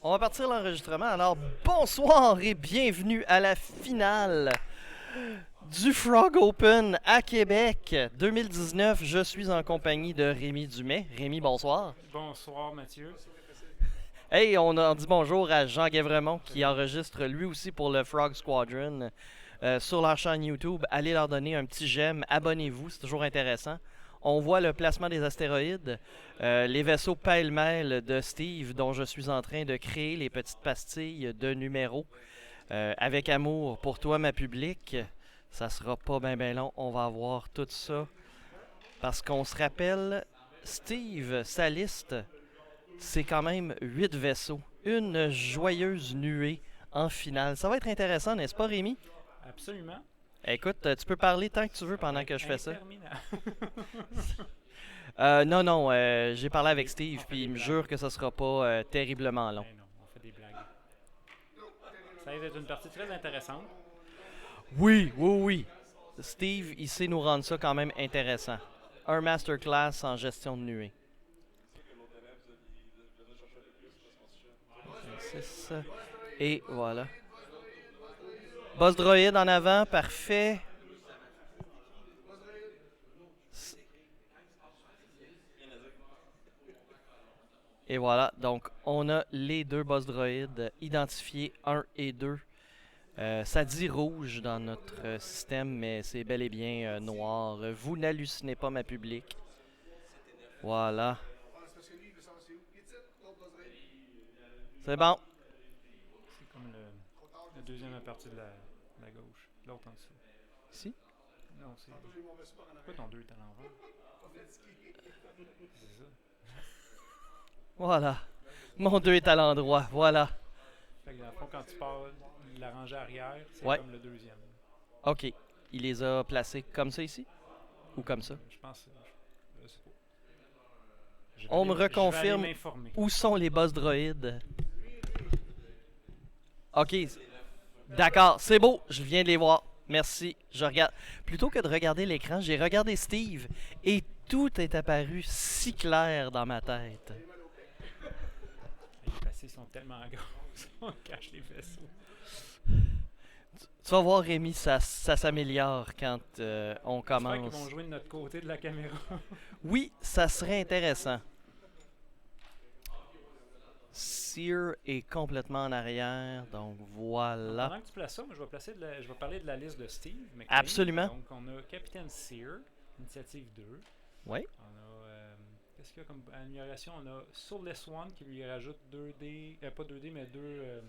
On va partir l'enregistrement. Alors, bonsoir et bienvenue à la finale du Frog Open à Québec 2019. Je suis en compagnie de Rémi Dumais. Rémi, bonsoir. Bonsoir Mathieu. Hey, on a dit bonjour à Jean Guévremont qui enregistre lui aussi pour le Frog Squadron sur leur chaîne YouTube. Allez leur donner un petit j'aime, abonnez-vous, c'est toujours intéressant. On voit le placement des astéroïdes, les vaisseaux pêle-mêle de Steve dont je suis en train de créer les petites pastilles de numéros. Avec amour pour toi, ma public. Ça sera pas bien long, on va avoir tout ça. Parce qu'on se rappelle, Steve, sa liste, c'est quand même 8 vaisseaux. Une joyeuse nuée en finale. Ça va être intéressant, n'est-ce pas, Rémi? Absolument. Écoute, tu peux parler tant que tu veux Ça va pendant être que je fais ça. interminable. Non, j'ai parlé avec Steve, On fait puis des il me blagues. jure que ça sera pas terriblement long. Ben non, on fait des blagues. Ça va être une partie très intéressante. Oui. Steve, il sait nous rendre ça quand même intéressant. Un masterclass en gestion de nuée. 6. Et voilà. Boss droïde en avant, parfait. Et voilà, donc on a les deux boss droïdes identifiés, 1 et 2. Ça dit rouge dans notre système, mais c'est bel et bien noir. Vous n'hallucinez pas, ma public. Voilà. C'est bon. C'est comme le deuxième partie de la gauche. L'autre en dessous. Ici. Non, c'est. Pourquoi ton 2 est à l'envers? C'est ça. Voilà. Mon 2 est à l'endroit. Voilà. Fait que dans le fond, quand tu pars de la rangée arrière, c'est Ouais. comme le deuxième. OK. Il les a placés comme ça ici? Ou comme ça? Je pense. Je sais pas. On me Je vais aller reconfirme m'informer. où sont les boss droïdes. OK. D'accord. C'est beau. Je viens de les voir. Merci. Je regarde. Plutôt que de regarder l'écran, j'ai regardé Steve et tout est apparu si clair dans ma tête. Les passés sont tellement gros. On cache les vaisseaux. Tu vas voir, Rémi, ça s'améliore quand on J'espère qu'ils vont commence. jouer de notre côté de la caméra. Oui, ça serait intéressant. Sear est complètement en arrière, donc voilà. Pendant que tu places ça, moi, je vais parler de la liste de Steve McLean. Absolument. Donc, on a Capitaine Sear, Initiative 2. Oui. On a. Qu'est-ce qu'il y a comme amélioration? On a Soulless One qui lui rajoute 2D. Pas 2D, mais 2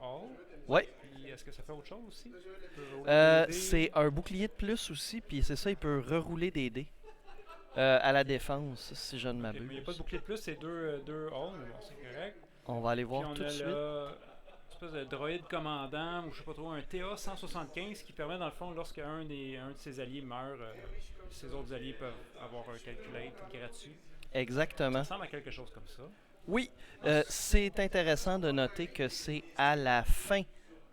All. Oui. Puis, est-ce que ça fait autre chose aussi? Il peut rouler 2D. C'est un bouclier de plus aussi, puis c'est ça, il peut rerouler des dés. À la défense, si je ne Ok, mais il n'y a pas de m'abuse. bouclier de plus, c'est 2 All, mais bon, c'est correct. On va aller Puis, voir on tout de a suite. là. Une espèce de droïde commandant, ou je sais pas trop, un TA-175 qui permet dans le fond, lorsqu'un un de ses alliés meurt, ses autres alliés peuvent avoir un calculate gratuit. Ça Exactement. ressemble à quelque chose comme ça. Oui, c'est intéressant de noter que c'est à la fin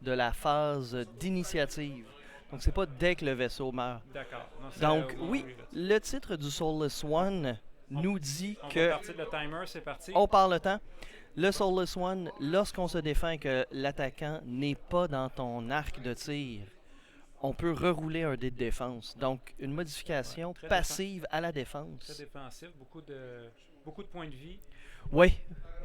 de la phase d'initiative. Donc c'est pas dès que le vaisseau meurt. D'accord. Non, Donc oui, le titre du Soulless One nous dit On va que partir de le timer, c'est parti. on parle le temps. Le Soulless One, lorsqu'on se défend et que l'attaquant n'est pas dans ton arc de tir, on peut rerouler un dé de défense. Donc une modification Ouais, très passive à la Très défense. défensif, beaucoup de points de vie Oui,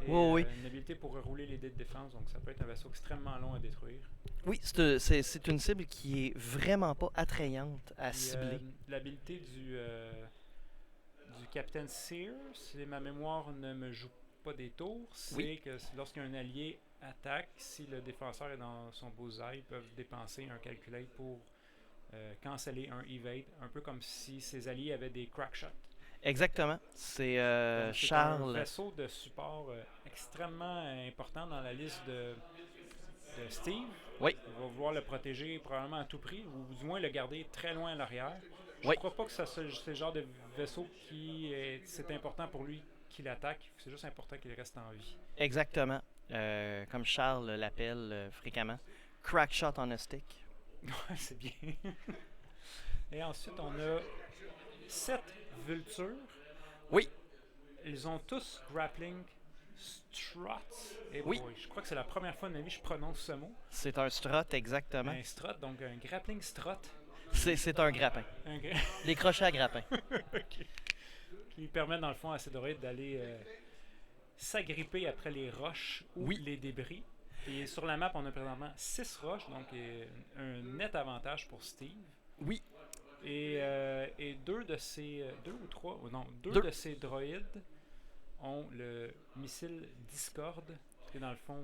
et oui. une habilité pour rerouler les dés de défense, donc ça peut être un vaisseau extrêmement long à détruire. Oui, c'est une cible qui est vraiment pas attrayante à Puis, cibler. l'habilité du Capitaine Sear, si ma mémoire ne me joue pas des tours, c'est Oui. que lorsqu'un allié attaque, si le défenseur est dans son bullseye, ils peuvent dépenser un calculate pour canceller un evade, un peu comme si ses alliés avaient des crack shots. Exactement. C'est Donc, c'est un Charles. vaisseau de support extrêmement important dans la liste de Steve. Oui. Il va vouloir le protéger probablement à tout prix, ou du moins le garder très loin à l'arrière. Je ne Oui. crois pas que c'est le genre de vaisseau c'est important pour lui qu'il attaque. C'est juste important qu'il reste en vie. Exactement. Comme Charles l'appelle fréquemment. Crack shot on a stick. Ouais, c'est bien. Et ensuite, on a 7 vultures. Oui. Ils ont tous grappling Strut. Et Oui. je crois que c'est la première fois de ma vie que je prononce ce mot. C'est un strut, exactement. Un strut, donc un grappling strut. C'est un grappin. Un gra- Les crochets à grappin. Ok. Qui permet dans le fond à ces droïdes d'aller s'agripper après les roches ou Oui. les débris. Et sur la map, on a présentement 6 roches, donc un net avantage pour Steve. Oui. Et deux de ces. Deux ou trois. Non, deux Deux. de ces droïdes ont le missile Discord. Qui est dans le fond.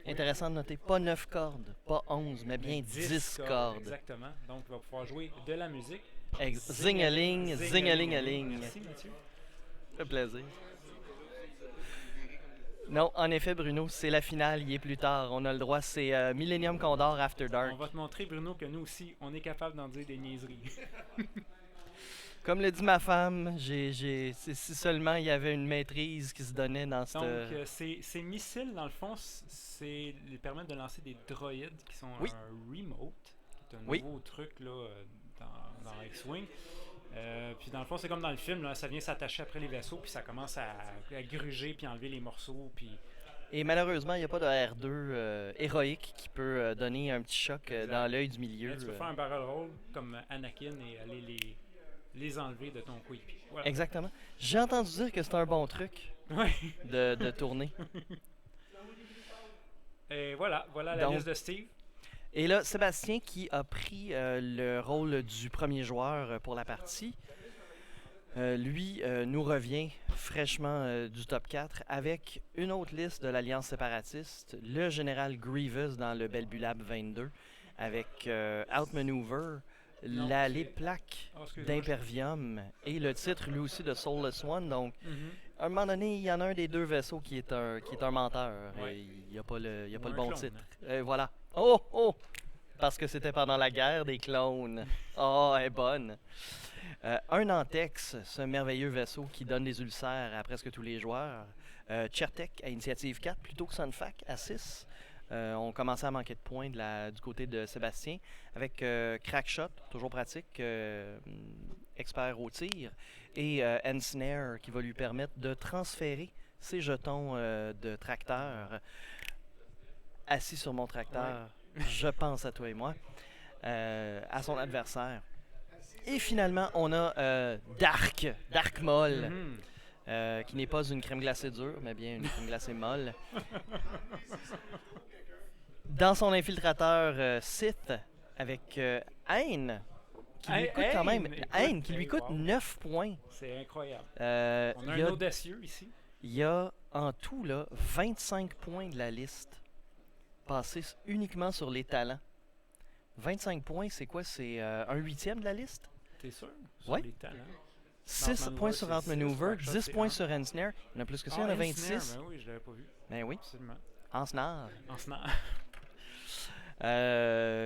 Intéressant de noter, pas 9 cordes, pas 11, mais bien 10 cordes. Exactement. Donc, il va pouvoir jouer de la musique. Zing-a-ling, zing-a-ling-a-ling. Merci, Mathieu. Ça fait plaisir. Non, en effet, Bruno, c'est la finale, il est plus tard. On a le droit, c'est Millennium Condor After On Dark. va te montrer, Bruno, que nous aussi, on est capable d'en dire des niaiseries. Comme le dit ma femme, si seulement il y avait une maîtrise qui se donnait dans cette... Donc, ces missiles, dans le fond, ils permettent de lancer des droïdes qui sont Oui. un remote, qui est un Oui. nouveau truc là, dans X-Wing. Puis dans le fond, c'est comme dans le film, là, ça vient s'attacher après les vaisseaux, puis ça commence à gruger, puis enlever les morceaux, puis... Et malheureusement, il n'y a pas de R2 héroïque qui peut donner un petit choc dans l'œil du milieu. Là, tu peux faire un barrel roll comme Anakin et aller les enlever de ton coéquipier. Voilà. Exactement. J'ai entendu dire que c'est un bon truc Ouais. de tourner. Et voilà la Donc, liste de Steve. Et là, Sébastien qui a pris le rôle du premier joueur pour la partie, lui nous revient fraîchement du top 4 avec une autre liste de l'Alliance séparatiste, le général Grievous dans le Belbulab 22, avec Outmaneuver, Non, les c'est- plaques Oh, excuse-moi, d'Impervium et le titre lui aussi de Soulless One. Donc, Mhm. à un moment donné, il y en a un des deux vaisseaux qui est un menteur. Ouais. Il n'y a pas le, Ou un bon clone, titre. hein. Voilà. Oh, oh! Parce que c'était pendant la guerre des clones. Oh, elle est bonne. Un Antex, ce merveilleux vaisseau qui donne des ulcères à presque tous les joueurs. Chertek à initiative 4 plutôt que Sunfac à 6. On commençait à manquer de points du côté de Sébastien. Avec Crackshot, toujours pratique, expert au tir. Et Ensnare qui va lui permettre de transférer ses jetons de tracteur. Assis sur mon tracteur, je pense à toi et moi, à son adversaire. Et finalement, on a Dark Maul, Mhm. qui n'est pas une crème glacée dure, mais bien une crème glacée molle. Dans son infiltrateur Sith, avec Ayn, qui lui coûte quand même, Ayn, qui lui coûte wow. 9 points. C'est incroyable. On Il a y un a audacieux ici. Il y a en tout là, 25 points de la liste passés uniquement sur les talents. 25 points, c'est quoi? C'est un huitième de la liste? T'es sûr? Sur Ouais. les talents. 6 Outmaneuver, points sur c'est Outmaneuver, 6, 10 c'est points un. sur Ensnare. Il y en a plus que ça, il y en a Ah, Ensnare, 26. ben oui, je l'avais pas vu. Ben oui, Absolument. Ensnare. En snare.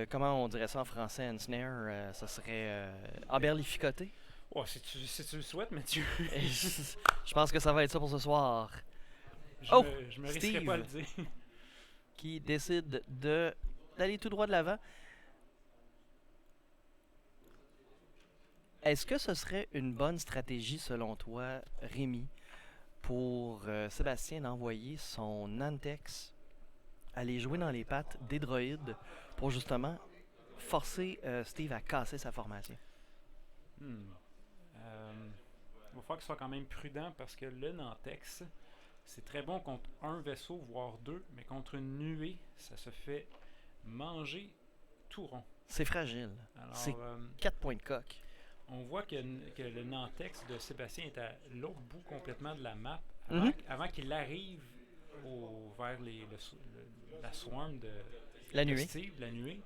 Comment on dirait ça en français, Ensnare? Ça serait emberlificoté. Oh, si tu le souhaites, Mathieu. Et je pense que ça va être ça pour ce soir. Je Oh, me risquerais pas à le dire. Qui décide d'aller tout droit de l'avant. Est-ce que ce serait une bonne stratégie, selon toi, Rémi, pour Sébastien d'envoyer son Antex aller jouer dans les pattes des droïdes pour justement forcer Steve à casser sa formation? Il va falloir qu'il soit quand même prudent parce que le Nantex, c'est très bon contre un vaisseau, voire deux, mais contre une nuée, ça se fait manger tout rond. C'est fragile. Alors, C'est 4 points de coque. on voit que le Nantex de Sébastien est à l'autre bout complètement de la map Mhm. avant qu'il arrive vers la swarm de La nuée. Steve, la nuée.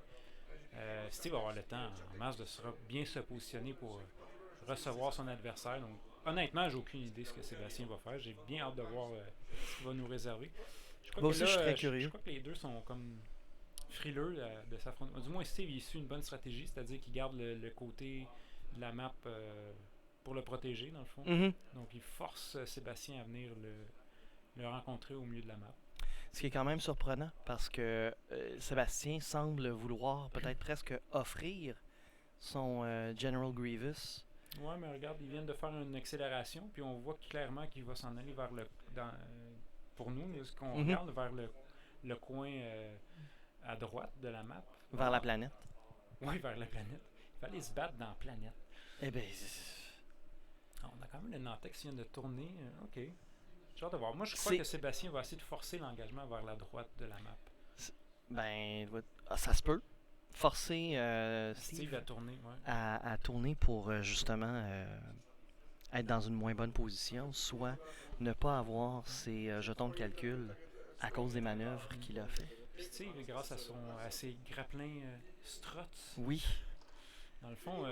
Steve va avoir le temps en masse de bien se positionner pour recevoir son adversaire. Donc, honnêtement, j'ai aucune idée de ce que Sébastien va faire. J'ai bien hâte de voir ce qu'il va nous réserver. Je crois Moi que aussi, je serais curieux. Je crois que les deux sont comme frileux de s'affronter. Du moins, Steve, il suit une bonne stratégie, c'est-à-dire qu'il garde le côté de la map pour le protéger, dans le fond. Mhm. Donc, il force Sébastien à venir le rencontrer au milieu de la map. Ce qui est quand même surprenant parce que Sébastien semble vouloir peut-être presque offrir son General Grievous. Ouais, mais regarde, ils viennent de faire une accélération, puis on voit clairement qu'il va s'en aller vers pour nous, là, ce qu'on Mhm. regarde vers le coin à droite de la map. Vers la planète. Oui, vers la planète. Il fallait se battre dans la planète. Eh bien, Ah, on a quand même le Nantex qui vient de tourner. Ok. J'ai hâte de voir. Moi, je crois C'est- que Sébastien va essayer de forcer l'engagement vers la droite de la map. ça se peut. Forcer Steve Steve a tourné, ouais. à tourner pour justement être dans une moins bonne position, soit ne pas avoir ses jetons de calcul à cause des manœuvres qu'il a fait. Puis Steve, grâce à ses grappelins struts, Oui, dans le fond,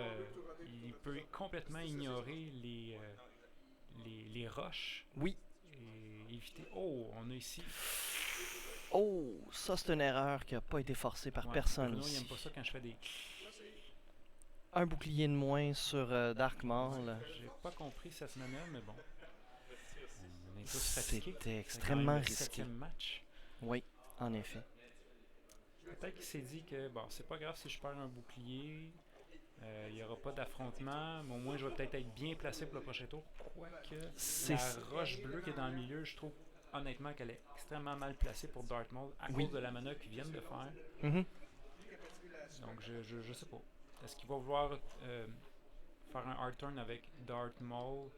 il peut complètement ignorer les roches oui. et éviter. Oh, on a ici. Oh, ça c'est une erreur qui n'a pas été forcée par Ouais, personne Bruno, il ici. aime pas ça quand je fais des. Un bouclier de moins sur Dark Maul. J'ai pas compris cette manœuvre, mais bon. On est tous fatigués. C'était C'est quand même extrêmement le risqué. 7e match. Oui, en effet. Peut-être qu'il s'est dit que bon, c'est pas grave si je perds un bouclier, il n'y aura pas d'affrontement, mais au moins je vais peut-être être bien placé pour le prochain tour. Quoique C'est la roche bleue qui est dans le milieu, je trouve honnêtement qu'elle est extrêmement mal placée pour Darth Maul à Oui. cause de la manœuvre qu'ils viennent de faire. Mhm. Donc je sais pas. Est-ce qu'il va vouloir faire un hard turn avec Darth Maul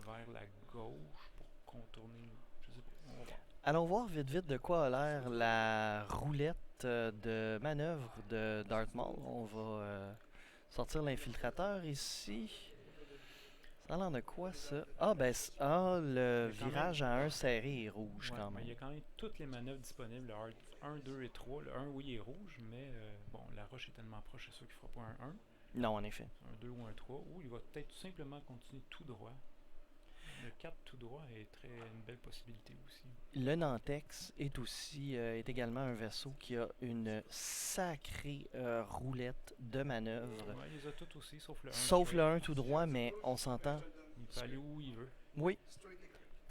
vers la gauche pour contourner? Je sais pas. On va voir. Allons voir vite vite de quoi a l'air la roulette de manœuvre de Darth Maul. On va sortir l'infiltrateur ici. Ça a l'air de quoi ça? Ah ben le Il y a quand virage à un serré est rouge Ouais, quand mais il y même. a quand même toutes les manœuvres disponibles, le hard 1, 2 et 3. Le 1, oui, est rouge, mais bon, la roche est tellement proche, c'est sûr qu'il ne fera pas un 1, Non, en effet. un 2 ou un 3. Ou il va peut-être tout simplement continuer tout droit. Le 4 tout droit est une belle possibilité aussi. Le Nantex est également un vaisseau qui a une sacrée roulette de manœuvre. Ouais, il les a toutes aussi, sauf le 1. Sauf le 1 tout droit, mais on s'entend. Il peut aller où il veut. Oui,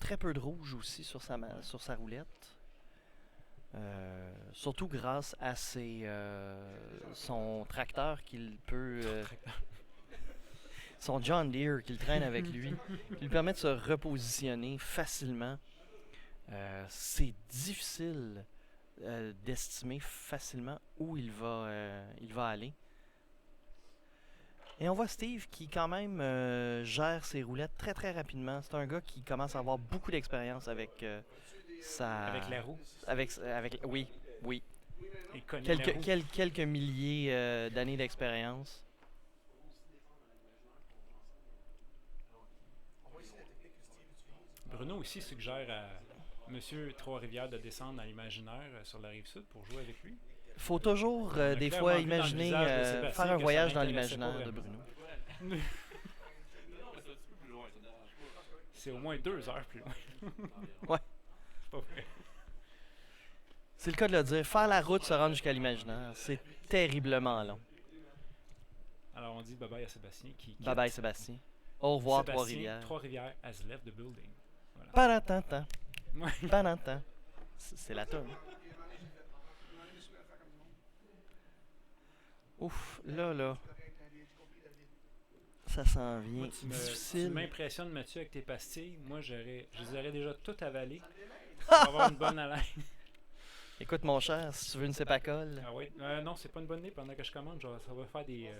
très peu de rouge aussi sur sur sa roulette. Surtout grâce à son tracteur qu'il peut. Son John Deere qu'il traîne avec lui, qui lui permet de se repositionner facilement. C'est difficile d'estimer facilement où il va aller. Et on voit Steve qui quand même gère ses roulettes très très rapidement. C'est un gars qui commence à avoir beaucoup d'expérience avec Avec la roue. Oui, oui. Il connaît la roue. Quelques milliers d'années d'expérience. Bruno aussi suggère à Monsieur Trois-Rivières de descendre à l'imaginaire sur la rive sud pour jouer avec lui. Faut toujours On a des clairement fois vu dans le imaginer visage de Sébastien faire un que ça voyage dans l'intéressait pas l'imaginaire de vraiment. Bruno. C'est au moins 2 heures plus loin. Ouais. C'est pas vrai. C'est le cas de le dire. Faire la route se rendre jusqu'à l'imaginaire, c'est terriblement long. Alors on dit bye bye à Sébastien qui quitte. Bye bye Sébastien. Au revoir Sébastien, Trois-Rivières. Trois-Rivières has left the building. Voilà. Parantantan. Ouais. Parantan. C'est la tonne. Ouf, là. Ça s'en vient Moi, tu difficile. m'impressionnes, Mathieu, avec tes pastilles. Moi, je les aurais déjà toutes avalées pour avoir une bonne haleine. Écoute mon cher, si tu veux une sépacole. Ah oui? Non, c'est pas une bonne idée. Pendant que je commande, ça va faire des...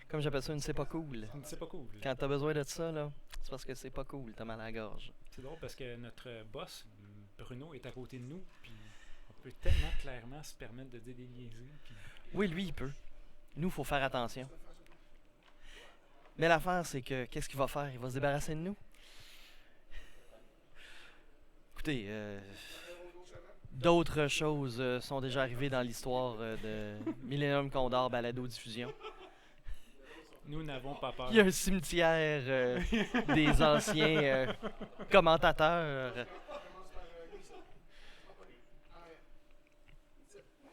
Comme j'appelle ça, une c'est pas cool. C'est pas cool. Quand t'as besoin de ça, là, c'est parce que c'est pas cool, t'as mal à la gorge. C'est drôle parce que notre boss, Bruno, est à côté de nous. Puis on peut tellement clairement se permettre de dire des niaiseries. Puis... Oui, lui, il peut. Nous, faut faire attention. Mais l'affaire, c'est que, qu'est-ce qu'il va faire? Il va se débarrasser de nous? Écoutez, d'autres choses sont déjà arrivées dans l'histoire de Millennium Condor Balado Diffusion. Nous n'avons pas peur. Il y a un cimetière des anciens commentateurs.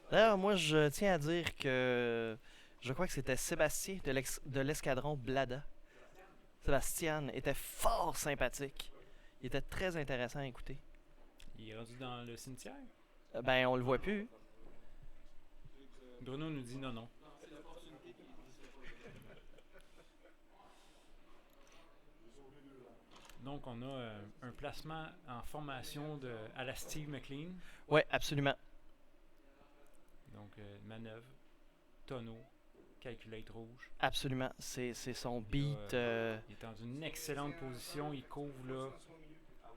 D'ailleurs, moi, je tiens à dire que je crois que c'était Sébastien de l'escadron Blada. Sébastien était fort sympathique. Il était très intéressant à écouter. Il est rendu dans le cimetière. Ben, on le voit plus. Bruno nous dit non. Donc, on a un placement en formation à la Steve McLean. Ouais, absolument. Donc, manœuvre, tonneau, calculate rouge. Absolument. C'est son Puis là, beat. il est dans une excellente position. Il couvre là,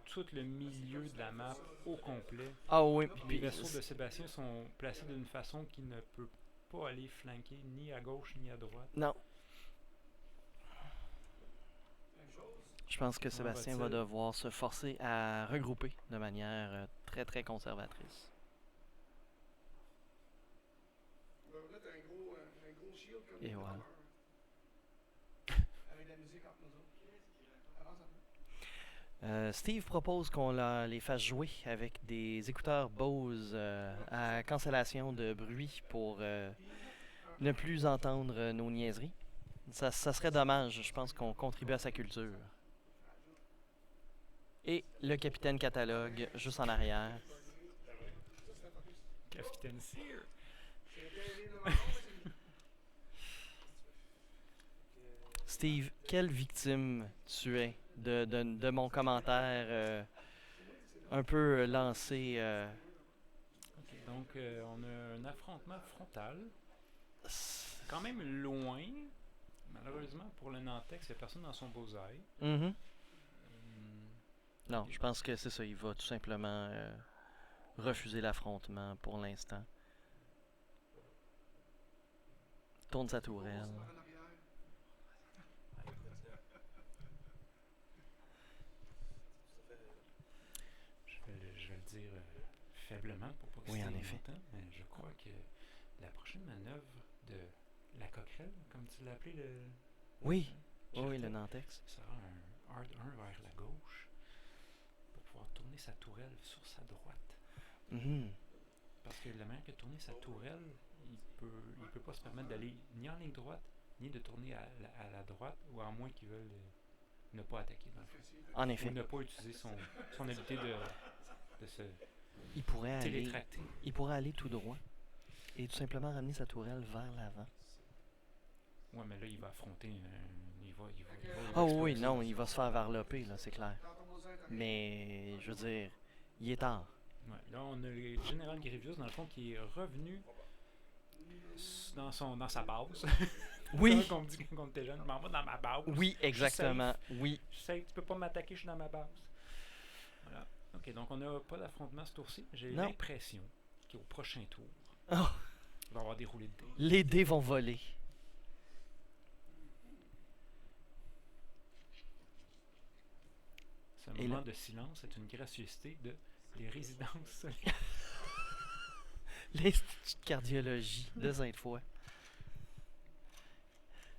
tout le milieu de la map au complet. Ah oui. Les Puis, vaisseaux de Sébastien sont placés d'une façon qu'il ne peut pas aller flanquer ni à gauche ni à droite. non. Je pense que Sébastien va devoir se forcer à regrouper de manière très très conservatrice. Et voilà. Steve propose qu'on les fasse jouer avec des écouteurs Bose à cancellation de bruit pour ne plus entendre nos niaiseries. Ça serait dommage, je pense qu'on contribue à sa culture. Et le capitaine catalogue juste en arrière. Capitaine Sear. Steve, quelle victime tu es de mon commentaire un peu lancé. Okay, donc, on a un affrontement frontal. Quand même loin. Malheureusement, pour le Nantex, il n'y a personne dans son bullseye. Non, je pense que c'est ça. Il va tout simplement refuser l'affrontement pour l'instant. Tourne sa tourelle. Je vais le dire faiblement pour pas que oui, c'était en effet. longtemps, mais je crois que la prochaine manœuvre de la coquerelle, comme tu l'as appelé oui, le Nantex. Ça sera un hard 1 vers la gauche pour pouvoir tourner sa tourelle sur sa droite. Parce que la manière que tourner sa tourelle, il peut pas se permettre d'aller ni en ligne droite, ni de tourner à la droite, ou à moins qu'ils veulent ne pas attaquer dans le fond. En effet. Ou ne pas utiliser son habilité de se télétracter. Il pourrait aller tout droit et tout simplement ramener sa tourelle vers l'avant. Ouais, mais là, il va affronter oui, non, il va se faire varloper, là, c'est clair. Mais, je veux dire, il est tard. Ouais, là, on a le général Grievous, dans le fond, qui est revenu dans sa base. Oui. Comme on dit quand on était jeune, je m'en vais dans ma base. Oui, exactement. Oui. Je sais que tu peux pas m'attaquer, je suis dans ma base. Voilà. Ok, donc on n'a pas d'affrontement ce tour-ci. J'ai l'impression qu'au prochain tour, il va y avoir des roulés de dés. Les dés vont voler. Ce moment de silence est une gracieuseté de les résidences solides. L'Institut de cardiologie de Sainte-Foy.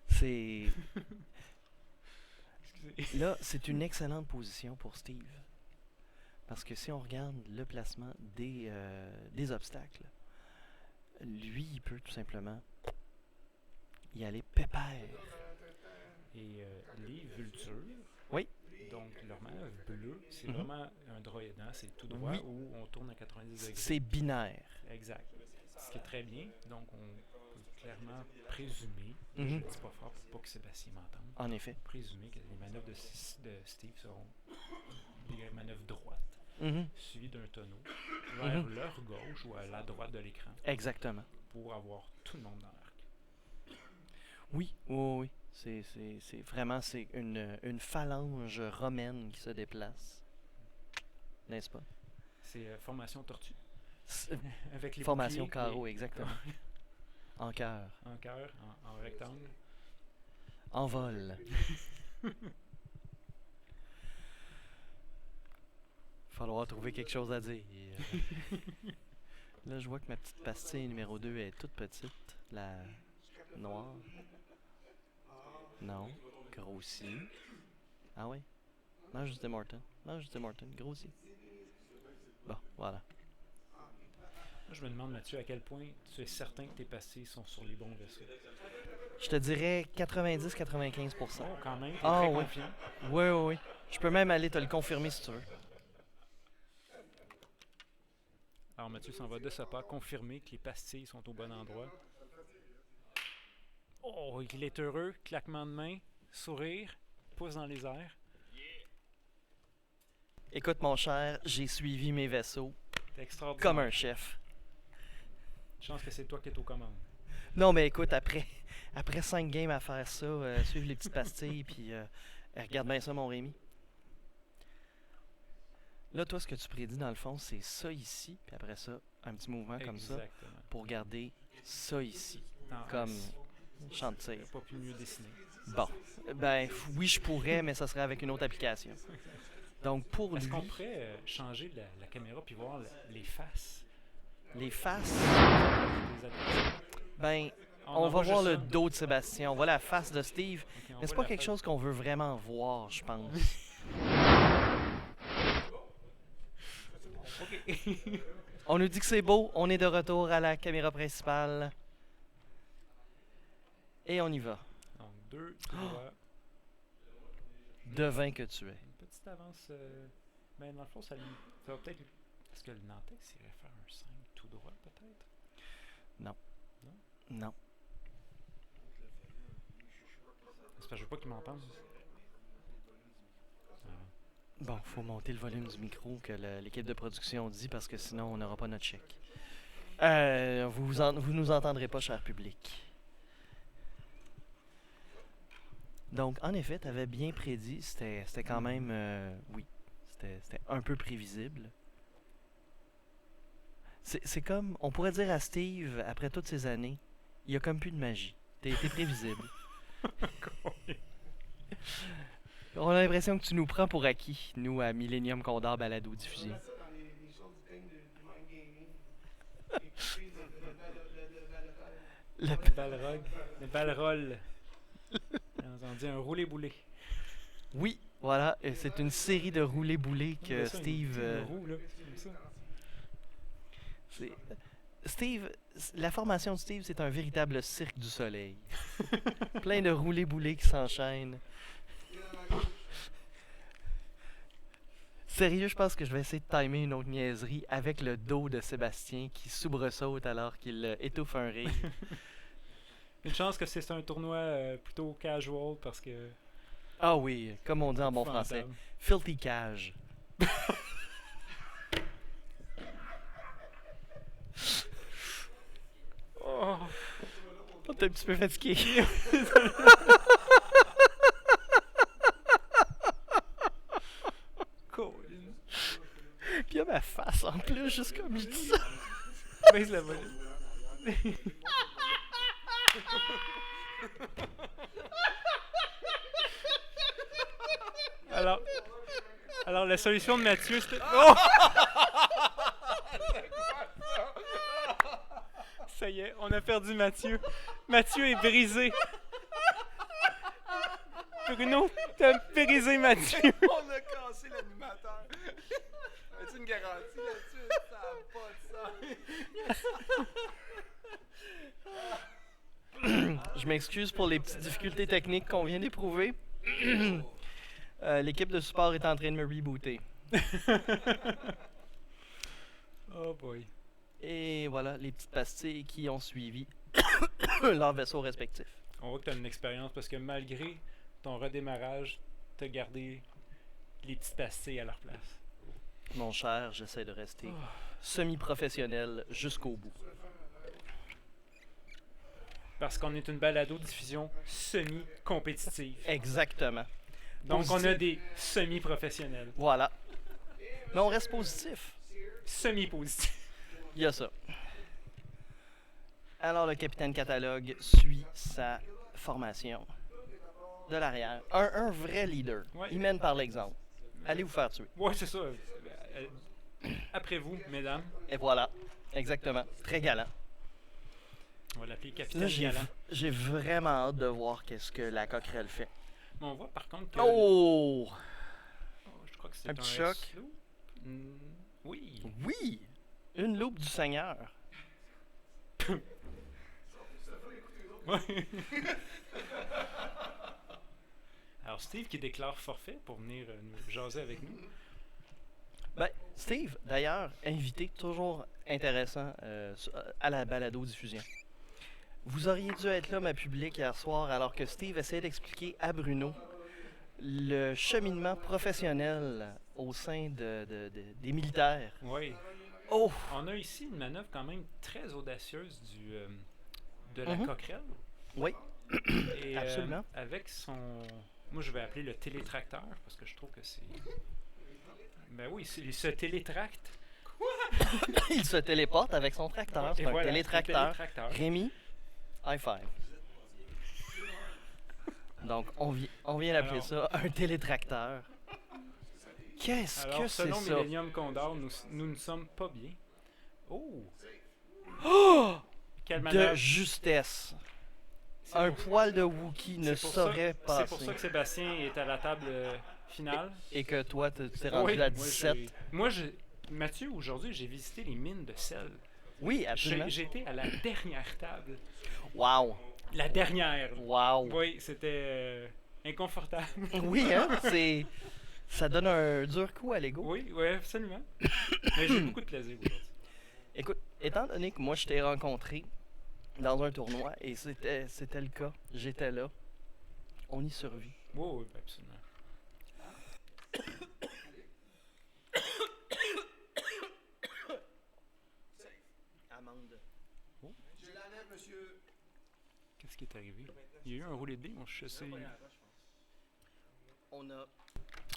C'est... Là, c'est une excellente position pour Steve. Parce que si on regarde le placement des obstacles, lui, il peut tout simplement y aller pépère. Et les vultures... Oui. Donc, leur manœuvre bleue, c'est vraiment un droïdant, c'est tout droit où on tourne à 90 degrés. C'est binaire. Exact. Ce qui est très bien. Donc, on peut clairement présumer, je ne dis pas fort pour pas que Sébastien m'entende, en effet, présumer que les manœuvres de Steve seront des manœuvres droites, suivies d'un tonneau, vers leur gauche ou à la droite de l'écran. Exactement. Pour avoir tout le monde dans l'arc. Oui. C'est vraiment une phalange romaine qui se déplace. N'est-ce pas? C'est formation tortue. Avec les formation boucliers, carreau, exactement. En cœur. En cœur, en rectangle. En vol. Falloir trouver quelque chose à dire. Là, je vois que ma petite pastille numéro 2 est toute petite. La noire. Non. Grossie. Ah oui? Mange juste des Morton. Grossie. Bon, voilà. Je me demande, Mathieu, à quel point tu es certain que tes pastilles sont sur les bons vaisseaux. Je te dirais 90-95%. Oh, quand même, t'es très confiant. Oui. Je peux même aller te le confirmer si tu veux. Alors, Mathieu s'en va de ce pas confirmer que les pastilles sont au bon endroit. Oh, il est heureux. Claquement de main, sourire, pouce dans les airs. Écoute, mon cher, j'ai suivi mes vaisseaux C'est extraordinaire. comme un chef. Chance que c'est toi qui es aux commandes. Non, mais écoute, après 5 games à faire ça, suivre les petites pastilles, puis regarde bien ça, mon Rémi. Là, toi, ce que tu prédis, dans le fond, c'est ça ici, puis après ça, un petit mouvement comme ça, Exactement. pour garder ça ici, En comme S. champ de tir. J'ai pas pu mieux dessiner. Bon, ben oui, je pourrais, mais ça serait avec une autre application. Donc, pour Est-ce lui, qu'on pourrait changer la caméra puis voir les faces les faces, des adversaires? ben, On on en va voit voir juste le un. dos de Sébastien, on voit la face de Steve, Ok, on mais voit c'est pas la quelque face. chose qu'on veut vraiment voir, je pense. Ok. On nous dit que c'est beau, on est de retour à la caméra principale. Et on y va. Donc, 2, tout droit. Devin que tu es. Une petite avance. Ben, dans le fond, ça va peut-être. Est-ce que le Nantex irait faire un 5 tout droit, peut-être? Non. C'est parce que je veux pas qu'ils m'entendent. Bon, faut monter le volume du micro que l'équipe de production dit parce que sinon on n'aura pas notre chèque. Vous nous entendrez pas, cher public. Donc, en effet, tu avais bien prédit, c'était quand même, oui, c'était un peu prévisible. C'est comme, on pourrait dire à Steve, après toutes ces années, il y a comme plus de magie. T'es prévisible. On a l'impression que tu nous prends pour acquis, nous, à Millennium Condor Balado Diffusion. Le Le balrog. On dit un roulé-boulé. Oui, voilà, c'est une série de roulés-boulés que Ouais, ça, Steve... une roue, là, comme ça. c'est- Steve, la formation de Steve, c'est un véritable cirque du soleil. Plein de roulés-boulés qui s'enchaînent. Sérieux, je pense que je vais essayer de timer une autre niaiserie avec le dos de Sébastien qui soubresaute alors qu'il étouffe un rire. Une chance que c'est un tournoi plutôt casual parce que. Ah oui, comme on dit en bon français, épouvantable. filthy cage. Oh. Oh, t'es un petit peu fatigué. Colin. Puis il y a ma face en plus, juste comme je dis ça. Baisse la volume. Alors, la solution de Mathieu, c'était. Oh! Ça y est, on a perdu Mathieu. Mathieu est brisé. Bruno, t'as brisé Mathieu. On a cassé l'animateur. As-tu une garantie là-dessus? Ça n'a pas de sens. Je m'excuse pour les petites difficultés techniques qu'on vient d'éprouver. L'équipe de support est en train de me rebooter. Oh boy. Et voilà les petites pastilles qui ont suivi leurs vaisseaux respectifs. On voit que t'as une expérience parce que malgré ton redémarrage, t'as gardé les petites pastilles à leur place. Mon cher, j'essaie de rester semi-professionnel jusqu'au bout. Parce qu'on est une balado-diffusion semi-compétitive. Exactement. Donc on a Positif. des semi-professionnels. Voilà. Mais on reste positif. Semi-positifs. Il y a ça. Alors, le capitaine Catalogue suit sa formation de l'arrière. Un vrai leader. Ouais. Il mène par l'exemple. Allez vous faire tuer. Ouais, c'est ça. Après vous, mesdames, Et voilà. Exactement. Très galant. on va l'appeler Là, Capitaine Galant. j'ai vraiment hâte de voir qu'est-ce que la coquerelle fait. Mais on voit par contre que. Oh! Je crois que c'est Un petit choc. slow. Oui. Oui! Une loupe du Seigneur. Ouais. Alors, Steve qui déclare forfait pour venir nous jaser avec nous. Ben, Steve, d'ailleurs, invité toujours intéressant à la balado-diffusion. Vous auriez dû être là, ma public, hier soir, alors que Steve essayait d'expliquer à Bruno le cheminement professionnel au sein des militaires. Oui. Oh! On a ici une manœuvre quand même très audacieuse de la Mhm. coquerelle. Oui, Et absolument. avec son. Moi, je vais appeler le télétracteur parce que je trouve que c'est. Ben oui, il se télétracte. Il se téléporte avec son tracteur. Et C'est un voilà, télétracteur. télétracteur. Rémi, high five. Donc, on vient d'appeler ça un télétracteur. Qu'est-ce Alors, que c'est selon ça? Millennium Condor, nous ne sommes pas bien. Oh! Oh! Quelle De manœuvre! justesse. C'est Un pour- poil de Wookie ne c'est pour saurait ça- C'est pour passer. ça que Sébastien est à la table finale. Et que toi, tu t'es rendu Oui, à moi, 17. Mathieu, aujourd'hui, j'ai visité les mines de sel. Oui, absolument. J'étais à la dernière table. Wow. La dernière! Wow. Oui, c'était inconfortable. Oui, hein? Ça donne un dur coup à l'ego. Oui, oui, absolument. Mais j'ai eu beaucoup de plaisir aujourd'hui. Écoute, étant donné que moi, je t'ai rencontré dans un tournoi et c'était le cas, j'étais là, on y survit. Oui, oui, ben, absolument. Amande. Je l'enlève, monsieur. Qu'est-ce qui est arrivé? Il y a eu un roulé de dés, je sais.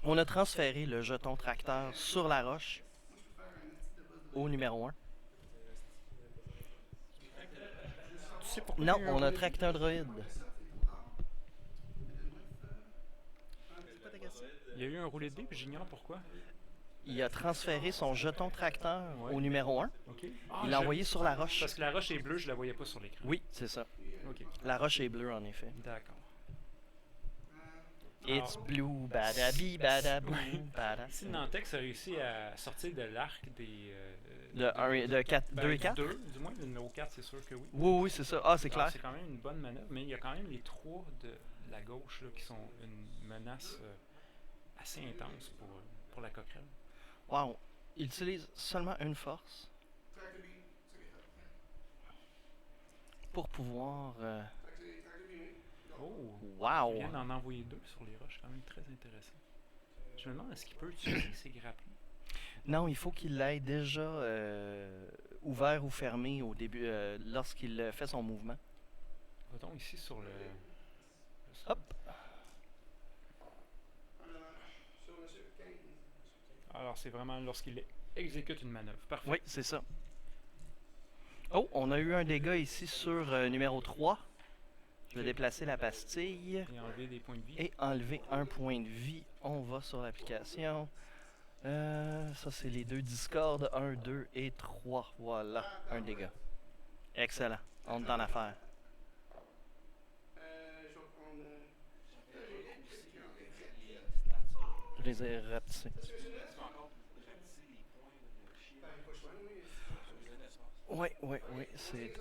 On a transféré le jeton tracteur sur la roche au numéro 1. Tu sais pourquoi Non, il y a eu un on a roulé de tracté un droïde. dés? Il y a eu un roulé de dés, puis j'ignore pourquoi. Il a transféré son jeton tracteur Ouais. au numéro 1. OK. Il l'a envoyé sur la roche. Parce que la roche est bleue, je la voyais pas sur l'écran. Oui, c'est ça. OK. La roche est bleue, en effet. D'accord. It's Alors, blue, badabi, badabou, bada. Si Nantex a réussi à sortir de l'arc des. De 4, 2 et 4? 2, du moins, le numéro 4, c'est sûr que oui. Oui, oui, c'est ça. Ah, c'est Alors, clair. c'est quand même une bonne manœuvre, mais il y a quand même les 3 de la gauche là, qui sont une menace assez intense pour la coquerelle. Wow. Il utilise seulement une force pour pouvoir... Oh! Wow. Il vient d'en envoyer 2 sur les roches, quand même très intéressant. Je me demande, est-ce qu'il peut utiliser ses grapplings? Non, il faut qu'il l'ait déjà ouvert ou fermé au début, lorsqu'il fait son mouvement. Va-t-on ici sur le Hop. Alors, c'est vraiment lorsqu'il exécute une manœuvre. Parfait. Oui, c'est ça. Oh, on a eu un dégât ici sur numéro 3. Je vais déplacer la pastille Et enlever des points de vie. et enlever un point de vie. On va sur l'application. Ça, c'est les 2 Discord. 1, 2 et 3. Voilà, un dégât. Excellent. On est dans l'affaire. Je vais prendre. Je les ai ratissés. Oui, oui, oui, c'est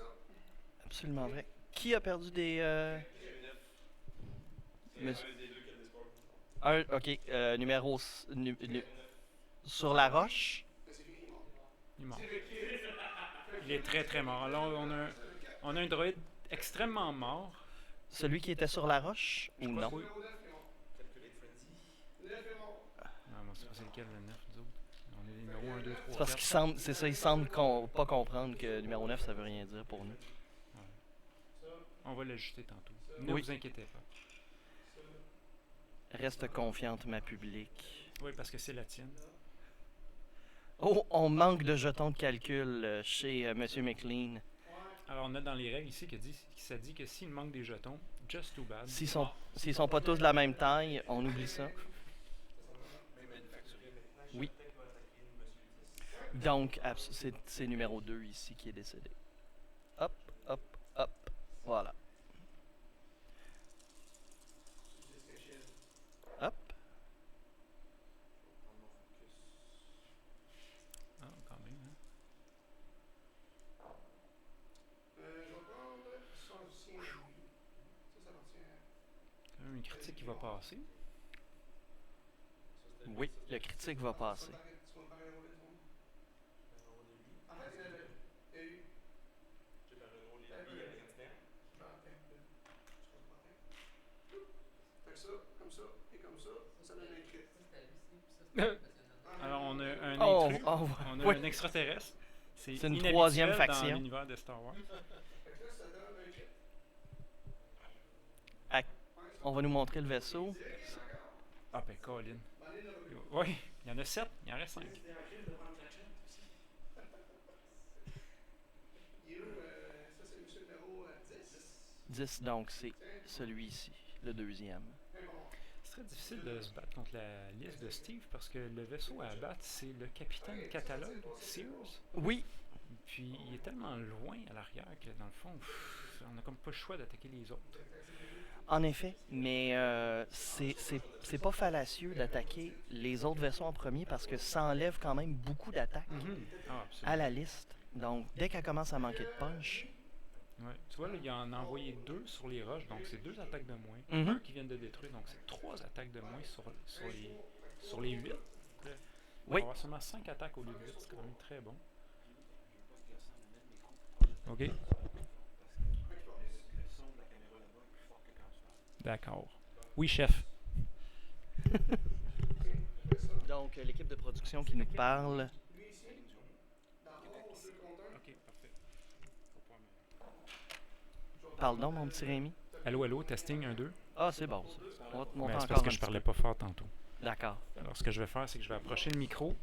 absolument vrai. Qui a perdu des... ok, sur la roche. Il est mort. Il est très très mort. Alors, on a un droïde extrêmement mort. Celui qui était sur la roche ou non? Oui. Non, moi, c'est pas lequel le 9, nous autres. On est les numéros 1, 2, 3, C'est parce 4. qu'il semble, c'est ça, il semble pas comprendre que numéro 9 ça veut rien dire pour nous. On va l'ajuster tantôt. Ne Oui. vous inquiétez pas. Reste confiante, ma public. Oui, parce que c'est la tienne. Oh, on manque de jetons de calcul chez Monsieur McLean. Alors, on a dans les règles ici ça dit que s'il manque des jetons, just too bad. S'ils sont pas tous de la même taille, on oublie ça. Oui. Donc, c'est numéro 2 ici qui est décédé. Hop, hop, hop. Voilà. Hop. Ah, quand même, hein. Je vais prendre son sien. Ça appartient à. Quand même une critique qui va passer. Oui, le critique va passer. Fait que ça, comme ça, et comme ça, ça donne un crit. on a un Oh, intrus, oh, on a oui. un extraterrestre. C'est C'est une inhabituel troisième dans faction. l'univers de Star Wars. On va nous montrer le vaisseau. Ah ben Colin. Oui, il y en a 7, il en reste 5. 10, donc c'est celui-ci, le deuxième. C'est très difficile de se battre contre la liste de Steve parce que le vaisseau à abattre, c'est le capitaine catalogue, Sears. Oui, Puis il est tellement loin à l'arrière que dans le fond, on n'a comme pas le choix d'attaquer les autres. en effet, mais c'est pas fallacieux d'attaquer les autres vaisseaux en premier parce que ça enlève quand même beaucoup d'attaques Ah, absolument. à la liste. Donc, dès qu'elle commence à manquer de punch, Ouais. Tu vois, là, il en a envoyé 2 sur les roches, donc c'est 2 attaques de moins. Mhm. Un qui vient de détruire, donc c'est 3 attaques de moins sur les 8. On va Oui. avoir seulement 5 attaques au lieu de 8, c'est quand même très bon. Ok. D'accord. Oui, chef. donc l'équipe de production qui nous parle. Ok, parfait. Parle donc, mon petit Rémi. Allô, allô, testing 1, 2. Ah, c'est bon, ça. On va te montrer Mais c'est encore parce que un je petit parlais peu. pas fort tantôt. D'accord. Alors, ce que je vais faire, c'est que je vais approcher le micro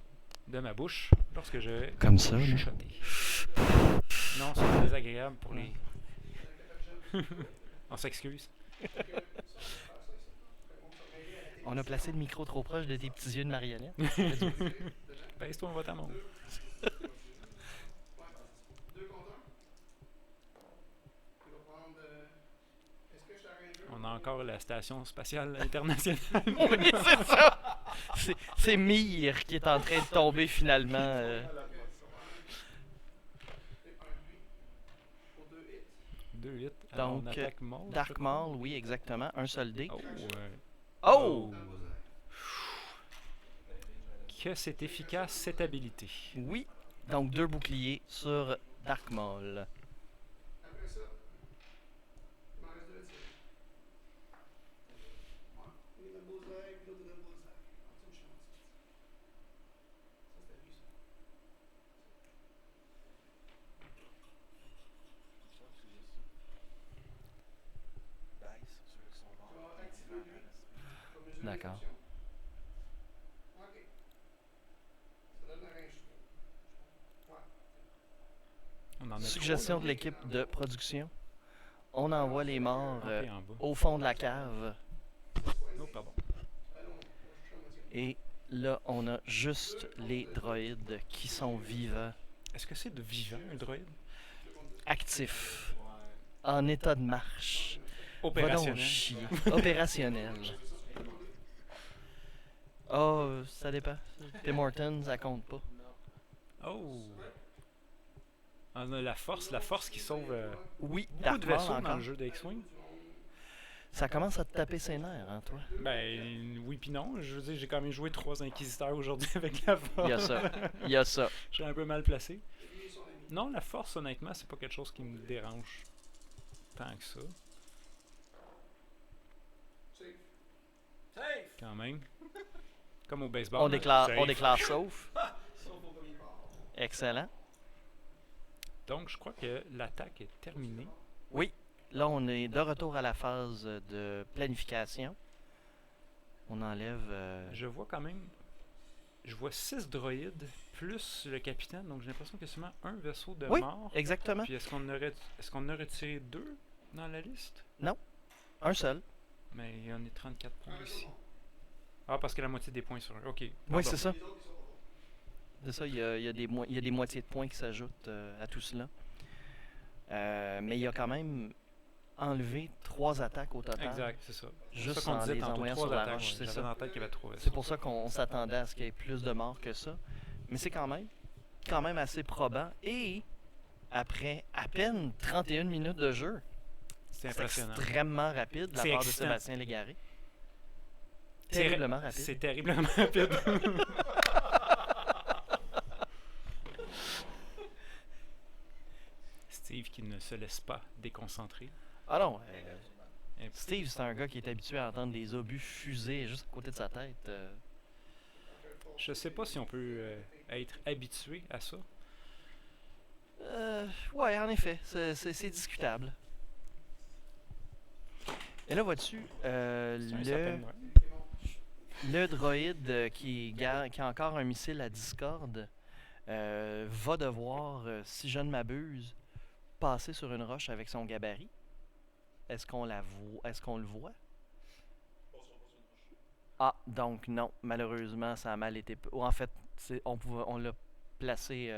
de ma bouche lorsque je vais Comme ça, là. chuchoter. Non, c'est désagréable pour les... On s'excuse. On a placé le micro trop proche de tes petits yeux de marionnette. Baisse-toi, on va t'amende. On a encore la station spatiale internationale. Oui, c'est ça. C'est Mir qui est en train de tomber finalement. 2 hits. Donc, Alors, on attaque Maul. Dark Maul, oui, exactement. Un seul dé. Oh! Oh! Que c'est efficace cette habilité. Oui. Donc 2 boucliers sur Dark Maul. D'accord. On en a Suggestion de l'équipe de production. On envoie les morts trois, en bas. au fond de la cave. Oh, pardon. Et là, on a juste les droïdes qui sont vivants, Est-ce que c'est de vivant, un droïde? actifs, en état de marche. Va donc Opérationnel. chier. Opérationnel. Oh, ça dépend. Tim Hortons, ça compte pas. Oh! On a la force qui sauve Oui, beaucoup Dark de Maul vaisseaux dans encore. le jeu d'X-Wing. Ça commence à te taper ses nerfs, hein, toi. Ben, oui puis non. Je veux dire, j'ai quand même joué 3 Inquisiteurs aujourd'hui avec la force. Il y a ça. Il y a ça. Je suis un peu mal placé. Non, la force, honnêtement, c'est pas quelque chose qui me dérange tant que ça. Quand même. Comme au baseball. On là. déclare Safe. sauf. Excellent. Donc, je crois que l'attaque est terminée. Oui, là, on est de retour à la phase de planification. On enlève... Je vois quand même... Je vois 6 droïdes plus le capitaine, donc j'ai l'impression qu'il y a seulement un vaisseau de Oui, mort. exactement. Puis est-ce qu'on a retiré 2 dans la liste? Un seul. Mais il y en a 34 points ici. Ah, parce que la moitié des points sur un. Ok. Oui, pardon. c'est ça. C'est ça, il y a des moitiés de points qui s'ajoutent à tout cela. Mais il a quand même enlevé 3 attaques au total. Exact, c'est ça. Juste C'est ça qu'on en disait les tantôt, envoyant 3 sur la attaques. roche, Ouais. c'est J'avais ça. dans la tête qu'il y avait 3 C'est pour ça qu'on s'attendait à ce qu'il y ait plus de morts que ça. Mais c'est quand même assez probant. Et après à peine 31 minutes de jeu, C'est c'est impressionnant. extrêmement rapide de la C'est part de excitant. Sébastien Légaré. C'est Terriblement rapide. C'est terriblement rapide. Steve qui ne se laisse pas déconcentrer. Ah non, Et- Steve, c'est un gars qui est habitué à entendre des obus fuser juste à côté de sa tête. Je sais pas si on peut être habitué à ça. Ouais, en effet, c'est discutable. Et là, vois-tu, C'est un sapin noir. le droïde qui a encore un missile à Discord va devoir, si je ne m'abuse, passer sur une roche avec son gabarit. Est-ce qu'on est-ce qu'on le voit? Ah, donc non, malheureusement, ça a mal été. Ou en fait, on l'a placé,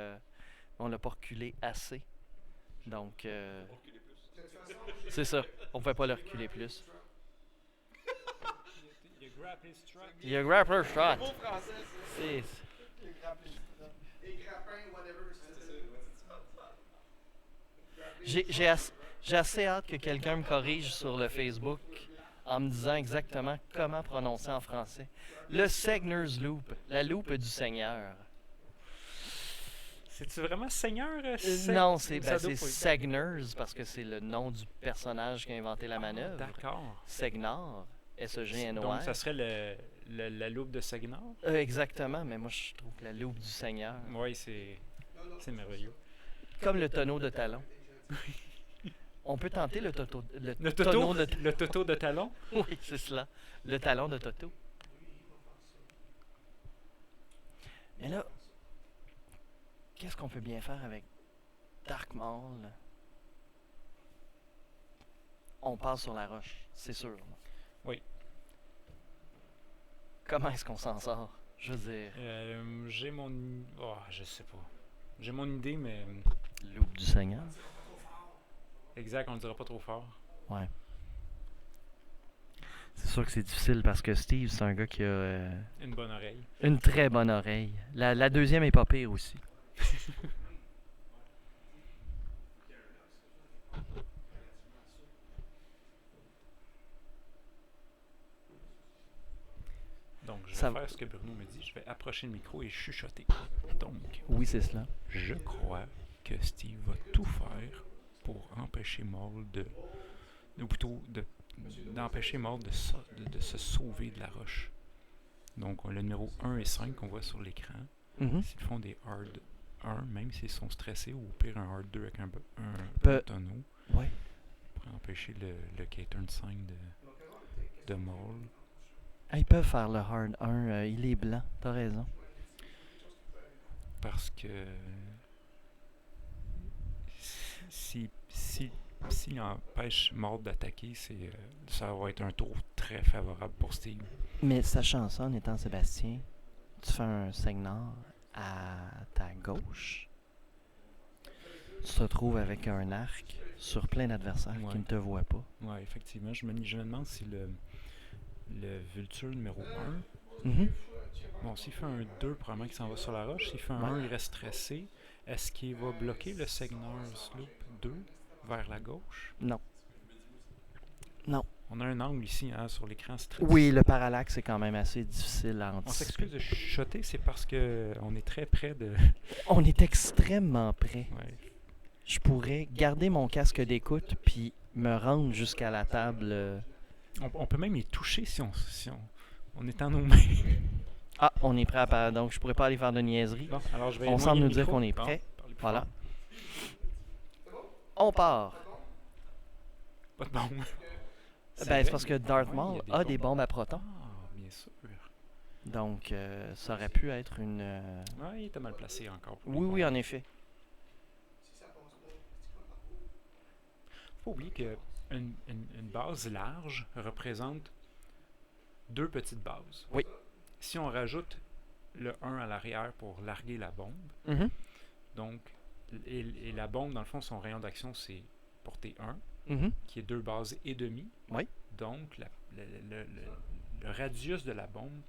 on l'a pas reculé assez. Donc, c'est ça. On pouvait pas le reculer plus. Il y a Grappler Struck. Il y a Grappler C'est Shot. beau français, ça. C'est. Les grappins, les grappins, whatever, J'ai assez hâte que quelqu'un me corrige sur le Facebook en me disant exactement comment prononcer en français. Le Segner's Loop, la loupe du Seigneur. C'est-tu vraiment Seigneur? Non, c'est ça doit pas être- Segner's parce que c'est le nom du personnage qui a inventé la manœuvre. D'accord. Segnar, S-E-G-N-O-R. Donc, ça serait la loupe de Sagnar? Exactement, mais moi je trouve que la loupe du Seigneur. Oui, c'est merveilleux. Comme le tonneau de talon. On peut tenter le tonneau Le tonneau Toto, de le Toto de talon? Oui, c'est cela. Le talon de Toto. Mais là, qu'est-ce qu'on peut bien faire avec Dark Maul? On passe sur la roche, c'est sûr. Oui. Comment est-ce qu'on s'en sort? Je veux dire, J'ai mon... Oh, je sais pas. J'ai mon idée, mais... loupe du Seigneur. Exact, on le dira pas trop fort. Ouais. C'est sûr que c'est difficile parce que Steve, c'est un gars qui a Une bonne oreille. une très bonne oreille. La deuxième est pas pire aussi. Donc, je Ça vais va. faire ce que Bruno me dit. Je vais approcher le micro et chuchoter. Donc, Oui, c'est cela. je crois que Steve va tout faire pour empêcher Maul de... Ou plutôt, d'empêcher Maul de se sauver de la roche. Donc, le numéro 1 et 5 qu'on voit sur l'écran, Mhm. s'ils font des hard 1, même s'ils sont stressés, ou au pire un hard 2 avec un Pe- tonneau, Ouais. pour empêcher le K-turn 5 de Maul. Ah, ils peuvent faire le hard 1. Il est blanc, t'as raison. Parce que s'il empêche Maul d'attaquer, ça va être un tour très favorable pour Steve. Mais sachant ça, en étant Sébastien, tu fais un Segnar à ta gauche. Tu te retrouves avec un arc sur plein d'adversaires Ouais. qui ne te voient pas. Ouais, effectivement. Je me demande si le Vulture numéro 1, Mhm. bon, s'il fait un 2, probablement qu'il s'en va sur la roche. S'il fait un Ouais. 1, il reste stressé. Est-ce qu'il va bloquer le Segnar's Loop 2 vers la gauche? Non. Non. On a un angle ici hein, sur l'écran. C'est très Oui, difficile. le parallaxe est quand même assez difficile à On anticiper. s'excuse de chuchoter, c'est parce que on est très près de... On est extrêmement près. Ouais. Je pourrais garder mon casque d'écoute puis me rendre jusqu'à la table. On peut même les toucher si on étend nos mains. Ah, on est prêt à donc je pourrais pas aller faire de niaiserie. Bon, alors je vais On éloigner semble le nous dire micro. qu'on est Bon, prêt. parlez plus Voilà. fort. On part. Pas de bombe. Ben, c'est parce que Darth Maul a des bombes à protons. Ah, bien sûr. Donc, ça aurait pu être une... Ouais, il était mal placé encore. Oui, oui, en effet. Faut oublier qu'une une base large représente deux petites bases. Oui. Si on rajoute le 1 à l'arrière pour larguer la bombe, Mhm, donc, et la bombe, dans le fond, son rayon d'action, c'est portée 1, mhm. qui est 2 bases et demi. Oui. Donc, le radius de la bombe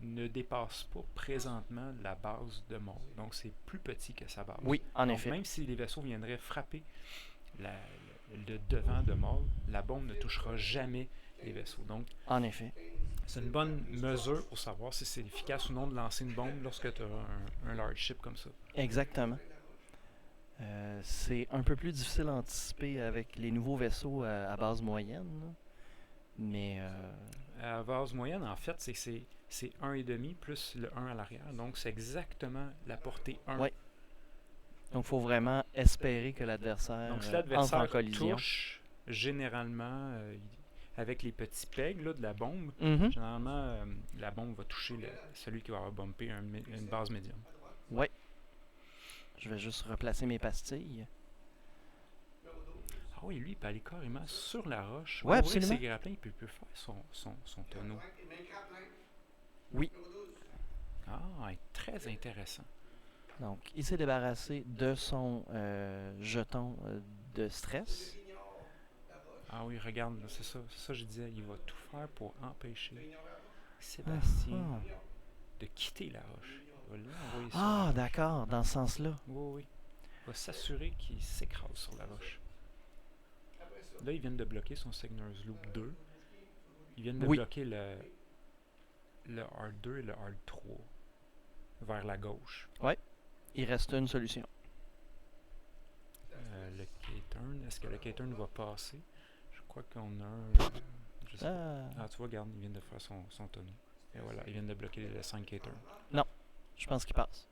ne dépasse pas présentement la base de Maul. Donc, c'est plus petit que sa base. Oui, en Donc, effet. même si les vaisseaux viendraient frapper le devant de Maul, la bombe ne touchera jamais les vaisseaux. Donc, En effet. c'est une bonne mesure pour savoir si c'est efficace ou non de lancer une bombe lorsque tu as un large ship comme ça. Exactement. C'est un peu plus difficile à anticiper avec les nouveaux vaisseaux à base moyenne. là. Mais À base moyenne, en fait, c'est c'est 1,5 plus le 1 à l'arrière. Donc, c'est exactement la portée 1. Ouais. Donc, il faut vraiment espérer que l'adversaire Donc, si entre en l'adversaire collision. touche, généralement, avec les petits pegs là, de la bombe, Mhm. généralement, la bombe va toucher celui qui va avoir bumpé une base médium. Ouais. Je vais juste replacer mes pastilles. Ah oui, lui, il peut aller carrément sur la roche. Ouais, Ouvrir absolument. ses grappins, il peut faire son tonneau. Oui. Ah, très intéressant. Donc, il s'est débarrassé de son jeton de stress. Ah oui, regarde, là, c'est ça que je disais. Il va tout faire pour empêcher Sébastien Ah, de quitter la roche. Il va l'envoyer sur la ah roche. d'accord, dans ce sens-là. Oui. Il va s'assurer qu'il s'écrase sur la roche. Là, ils viennent de bloquer son Signer's Loop 2. Ils viennent de Oui. bloquer le Hard 2 et le Hard 3 vers la gauche. Il reste une solution. Le K-turn, est-ce que le K-turn va passer? Je crois qu'on a un... je sais pas. Ah, tu vois, regarde, ils viennent de faire son tonneau. Et voilà, ils viennent de bloquer le 5 K-turn. Je pense qu'il passe.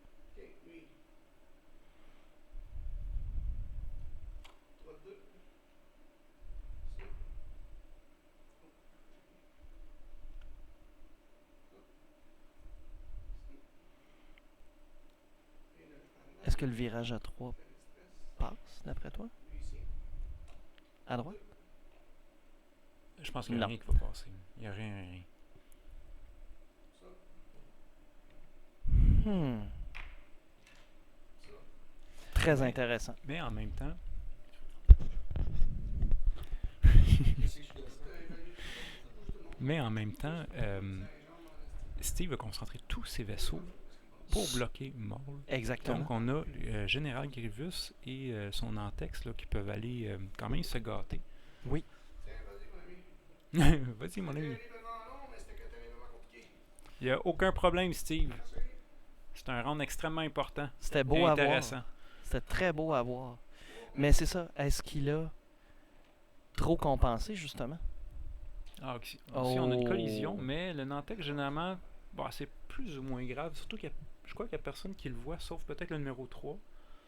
Est-ce que le virage à 3 passe, d'après toi? À droite? Je pense qu'il n'y a Non. rien qui va passer. Il n'y a rien. Très Mais- intéressant. Mais en même temps, Steve va concentrer tous ses vaisseaux pour bloquer Maul. Exactement. Donc, on a Général Grievous et son Antex là, qui peuvent aller quand même se gâter. Oui. Vas-y, mon ami. Il n'y a aucun problème, Steve. C'est un round extrêmement important. C'était beau Et à voir. intéressant. C'était très beau à voir. Mais c'est ça. Est-ce qu'il a trop compensé, justement? Ah, ok. Ici, on a une Oh. collision, mais le Nantex, généralement, c'est plus ou moins grave. Surtout je crois qu'il n'y a personne qui le voit, sauf peut-être le numéro 3.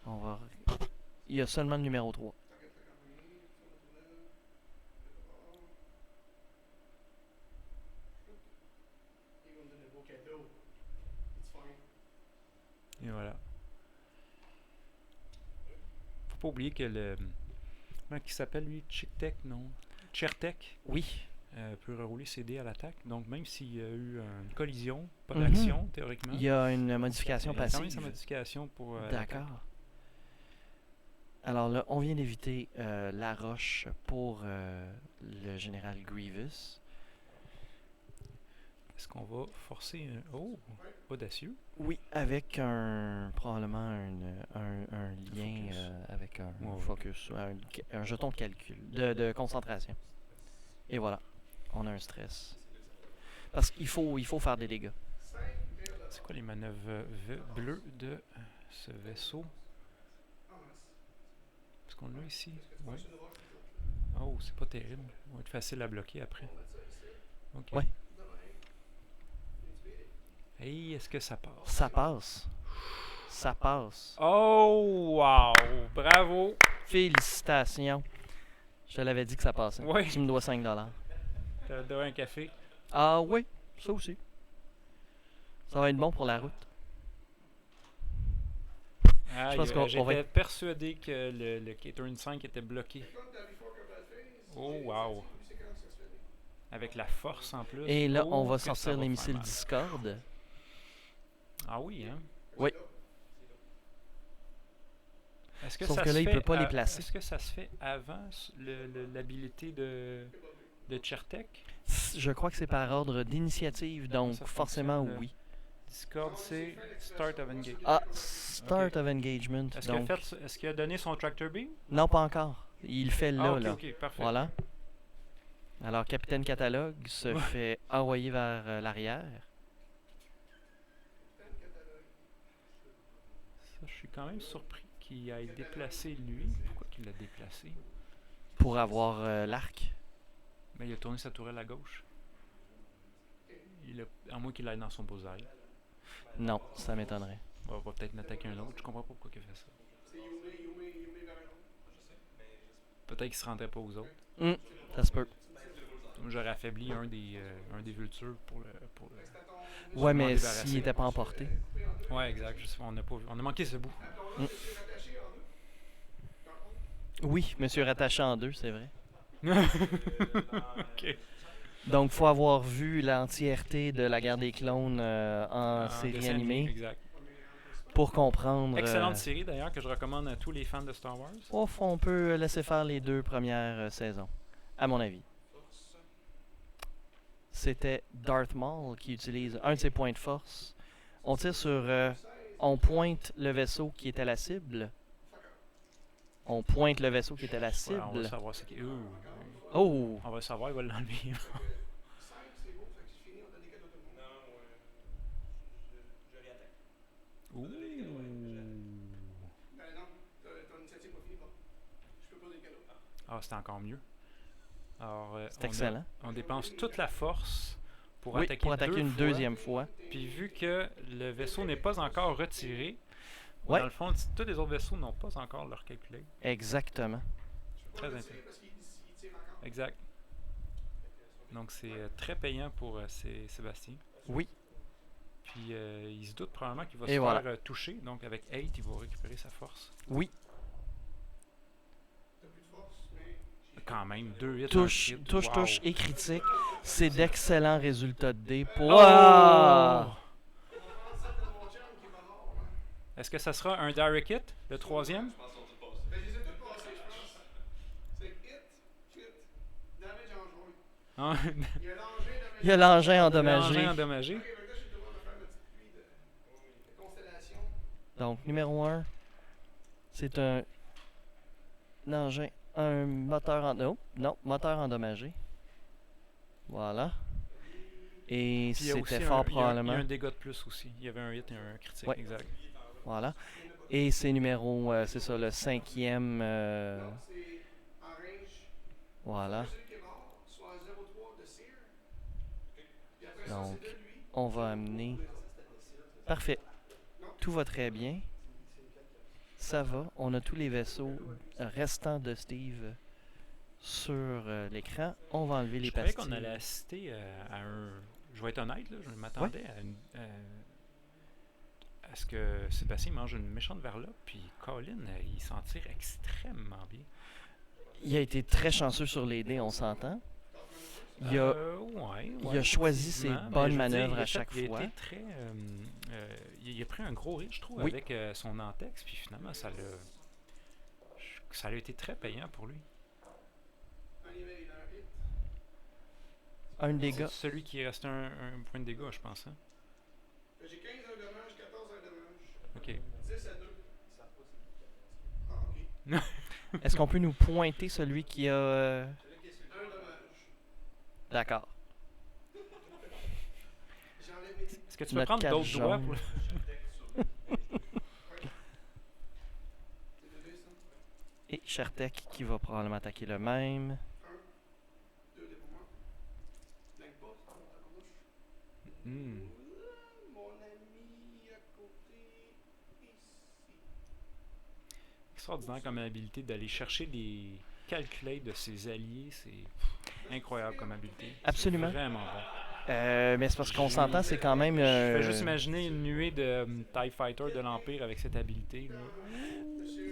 On va... Il y a seulement le numéro 3. Et voilà. Faut pas oublier que le... Comment il s'appelle, lui? Chirtek, non? Chertek Oui. peut rerouler ses dés à l'attaque. Donc, même s'il y a eu une collision, pas Mhm. d'action, théoriquement. Il y a une modification il y a quand même passive. sa modification pour l'attaque. D'accord. Alors là, on vient d'éviter la roche pour le général Grievous. Est-ce qu'on va forcer un... Oh! Audacieux. Oui, avec probablement un lien Focus. avec un Ouais. focus, un jeton de calcul, de concentration. Et voilà, on a un stress. Parce qu'il faut faire des dégâts. C'est quoi les manœuvres bleues de ce vaisseau? Est-ce qu'on l'a ici? Oui. Oh, c'est pas terrible. Ça va être facile à bloquer après. Ok. Ouais. Hey, est-ce que ça passe? Ça passe. Ça passe. Oh, wow! Bravo! Félicitations. Je te l'avais dit que ça passait. Oui. Tu me dois 5$. T'as donné un café? Ah oui, ça aussi. Ça va être bon pour la route. Ah, pense qu'on- on va j'étais persuadé que le K-Turn 5 était bloqué. Oh, wow! Avec la force en plus. Et là, Oh, on va que ça sortir les faire missiles mal. Discord. Ah oui, hein? Oui. Est-ce que Sauf ça que se là, il fait peut pas les placer. Est-ce que ça se fait avant l'habilité de Chertek? Je crois que c'est par ordre d'initiative, donc Ça forcément fonctionne, oui. Discord, c'est Start of Engage. Ah, Start of Engagement. Donc, Est-ce qu'il a donné son Tractor Beam? non, pas encore. Il le fait là, Ah, ok, là. ok, parfait. Voilà. Alors, Capitaine Catalogue se Ouais. fait envoyer vers l'arrière. Ça, je suis quand même surpris qu'il ait déplacé lui. Pourquoi qu'il l'a déplacé? Pour avoir l'arc. Ben, il a tourné sa tourelle à gauche. à moins qu'il aille dans son bullseye. Non, ça m'étonnerait. Va peut-être en attaquer un autre. Je comprends pas pourquoi il fait ça. Peut-être qu'il se rendrait pas aux autres. Ça se peut. J'aurais affaibli un des vultures pour le Ouais, m'en mais débarrasser. s'il était pas emporté. Ouais, exact. Je sais pas, on a pas vu. On a manqué ce bout. Oui, monsieur rattaché en 2, c'est vrai. Ok. Donc, faut avoir vu l'entièreté de la guerre des clones en série dessin animée exact. pour comprendre. Excellente série d'ailleurs que je recommande à tous les fans de Star Wars. On peut laisser faire les 2 premières saisons, à mon avis. C'était Darth Maul qui utilise un de ses points de force. On tire sur... on pointe le vaisseau qui était la cible. On pointe le vaisseau qui était la cible. Ouais, on va savoir ce qui. Oh! On va savoir, il va l'enlever. Ouh. Ah, c'était encore mieux. Alors, C'est excellent. On dépense toute la force pour Oui, attaquer, pour attaquer une deuxième fois. Puis vu que le vaisseau n'est pas encore retiré, Ouais. dans le fond, tous les autres vaisseaux n'ont pas encore leur calculé. Exactement. Très intéressant. Exact. Donc c'est très payant pour Sébastien. Oui. Puis il se doute probablement qu'il va Et se voilà. faire toucher. Donc avec 8, il va récupérer sa force. Oui. Quand même, 2 hits. Touche, un crit. touche, Wow. touche et critique. C'est d'excellents résultats de dés pour... Oh! Ah! Est-ce que ça sera un direct hit, le troisième? Ah, Il y a l'engin l'engin endommagé. endommagé. Donc, numéro 1, c'est un engin, un moteur en... Oh, non, moteur endommagé. Voilà. Et Puis il y a aussi c'était il y fort a probablement... un dégât de plus aussi. Il y avait un hit et un critique, Ouais. exact. Voilà. Et c'est numéro... c'est ça, le 5e... voilà. Donc, on va amener... Parfait. Tout va très bien. Ça va. On a tous les vaisseaux restants de Steve sur l'écran. On va enlever les Je croyais pastilles. qu'on allait assister à un... Je vais être honnête, là, je m'attendais à ce que Sébastien mange une méchante verlope, puis Colin, il s'en tire extrêmement bien. Il a été très chanceux sur les dés, on s'entend. Il a, il a choisi ses effectivement, mais bonnes je veux manœuvres dire, à chaque il fois. a été très, il a pris un gros risque, je trouve, Oui. avec son Antex, puis finalement, ça a été très payant pour lui. Un dégât. C'est celui qui reste un point de dégâts, je pense. Hein? J'ai 15 dommages, 14 dommages. Ok. 10 à 2. Ah, ok. Est-ce qu'on peut nous pointer celui qui a... Un dommage. D'accord. J'enlève mes Est-ce que tu peux Notre prendre carte d'autres doigts jaune. pour... C'est de 200. Et Shertek qui va probablement attaquer le même. 2 de pour moi. Blague pas, tabarnouche. Hmm. Mon ami à côté. Ici. Extraordinaire comme habilité d'aller chercher les calculates de ses alliés, c'est incroyable comme habilité. Absolument. C'est vraiment bon. Mais c'est parce qu'on s'entend, c'est quand même... Je fais juste imaginer une nuée de TIE Fighter de l'Empire avec cette habilité. Là.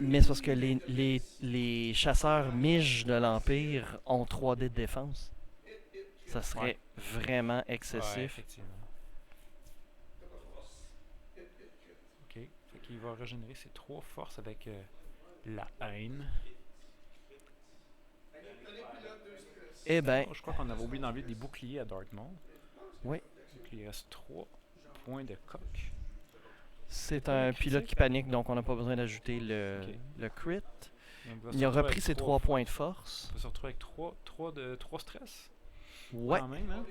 Mais c'est parce que les chasseurs miges de l'Empire ont 3 dés de défense. Ça serait Ouais. vraiment Ouais, excessif. effectivement. Ok. Fait qu'il va régénérer ses 3 forces avec la haine. Eh ben, Oh, je crois qu'on avait oublié d'enlever des boucliers à Darth Maul. oui. Donc il reste 3 points de coque. C'est un pilote qui panique, donc on n'a pas besoin d'ajouter le, Ok. le crit. Donc, va se Il a retrouver repris avec ses 3 points de force. On va se retrouver avec 3 stress. Ouais, Quand même, hein?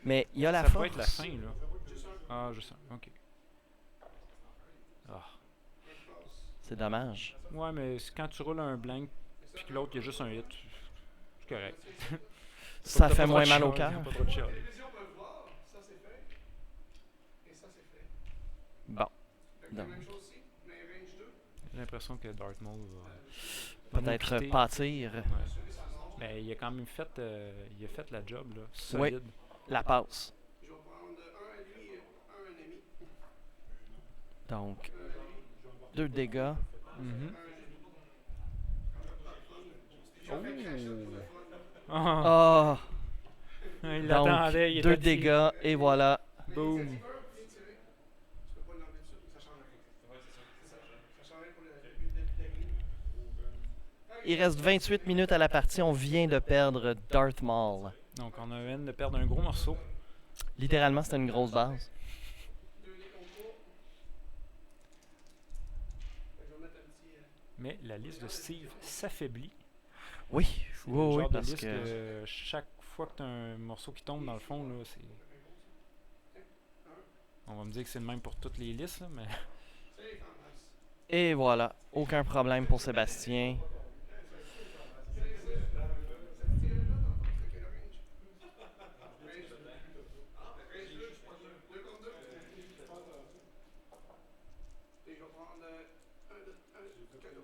mais il y a la Ça force. peut être la fin, là. Ah, je sais. Ok. Ah. C'est dommage. Ouais, mais quand tu roules un blank puis que l'autre, il y a juste un hit, c'est correct. Ça T'as fait pas moins trop de mal au chialer, cœur. pas trop de chialer. Télévision peut le voir, ça c'est fait. Et ça c'est fait. Bon. Fait que Donc. la même chose ici, mais range 2. J'ai l'impression que Darth Maul va nous Peut-être quitter. pâtir Ouais. Mais il a quand même fait, il a fait la job, là, Oui. solide. la passe. Je vais prendre un à lui et un à l'ennemi. Donc, 2 dégâts. Mhm. Oh. Ah! Il Donc, l'attendait, il 2 était dessus. dégâts, et voilà. Boom. Tu peux pas l'enlever dessus, ça change rien. Ça change rien pour la grille. Il reste 28 minutes à la partie. On vient de perdre Darth Maul. Donc on vient de perdre un gros morceau. Littéralement, c'était une grosse base. 2 dés concours. Fait que je vais mettre un petit. Mais la liste de Steve s'affaiblit. Oui, C'est oui, le oui, genre de parce liste que... chaque fois que tu as un morceau qui tombe dans le fond, là, c'est. On va me dire que c'est le même pour toutes les listes, là, mais. Et voilà, aucun problème pour Sébastien. Et je vais prendre un cadeau.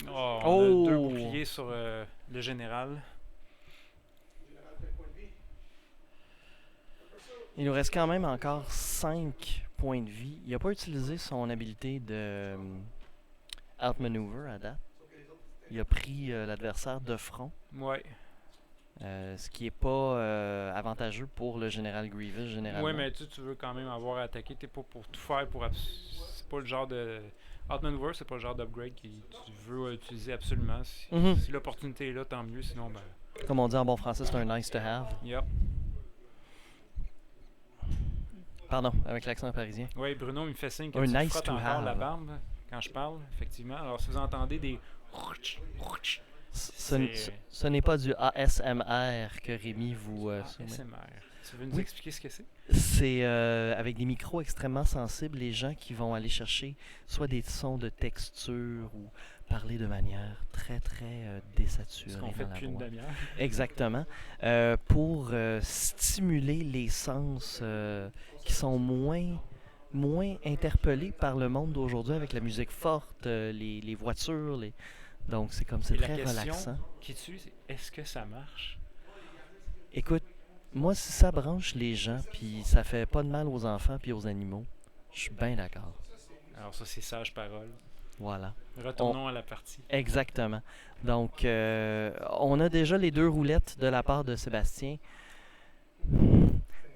Oh, on Oh! a 2 boucliers sur le général. Général, quel point de vie? Il nous reste quand même encore 5 points de vie. Il n'a pas utilisé son habilité de outmaneuver à date. Il a pris l'adversaire de front, Ouais. ce qui n'est pas avantageux pour le général Grievous généralement. Ouais, mais tu veux quand même avoir attaqué. T'es pas pour tout faire pour. C'est pas le genre de. Outmaneuver, c'est pas le genre d'upgrade que tu veux utiliser absolument. Si, Mhm. si l'opportunité est là, tant mieux. Sinon, ben. Comme on dit en bon français, c'est un nice to have. Yep. Pardon, avec l'accent parisien. Oui, Bruno il me fait signe que Un tu nice frottes to encore la have. barbe quand je parle, effectivement. Alors, si vous entendez des. Ce n'est pas du ASMR que Rémi vous soumet. ASMR. Tu veux nous Oui. expliquer ce que c'est? C'est avec des micros extrêmement sensibles, les gens qui vont aller chercher soit des sons de texture ou parler de manière très très désaturée. Ce qu'on fait dans la depuis une voix. demi-heure. Exactement. Pour stimuler les sens qui sont moins interpellés par le monde d'aujourd'hui avec la musique forte, les voitures. Donc c'est comme c'est Et la très question relaxant. qui tue, c'est est-ce que ça marche? Écoute, moi si ça branche les gens puis ça fait pas de mal aux enfants puis aux animaux, je suis bien d'accord. Alors, ça, c'est sage parole. Voilà. Retournons à la partie. Exactement. Donc, on a déjà les 2 roulettes de la part de Sébastien.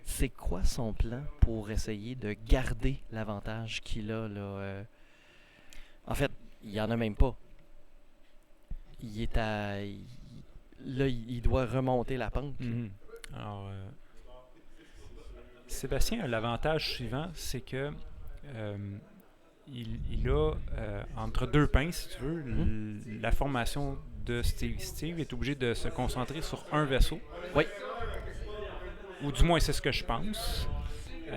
C'est quoi son plan pour essayer de garder l'avantage qu'il a là? En fait, il n'y en a même pas. Il est à... Là, il doit remonter la pente. Mhm. Alors, Sébastien a l'avantage suivant, c'est que il a entre 2 pinces, si tu veux, la formation de Steve. Steve est obligé de se concentrer sur un vaisseau. Oui. Ou du moins, c'est ce que je pense. Il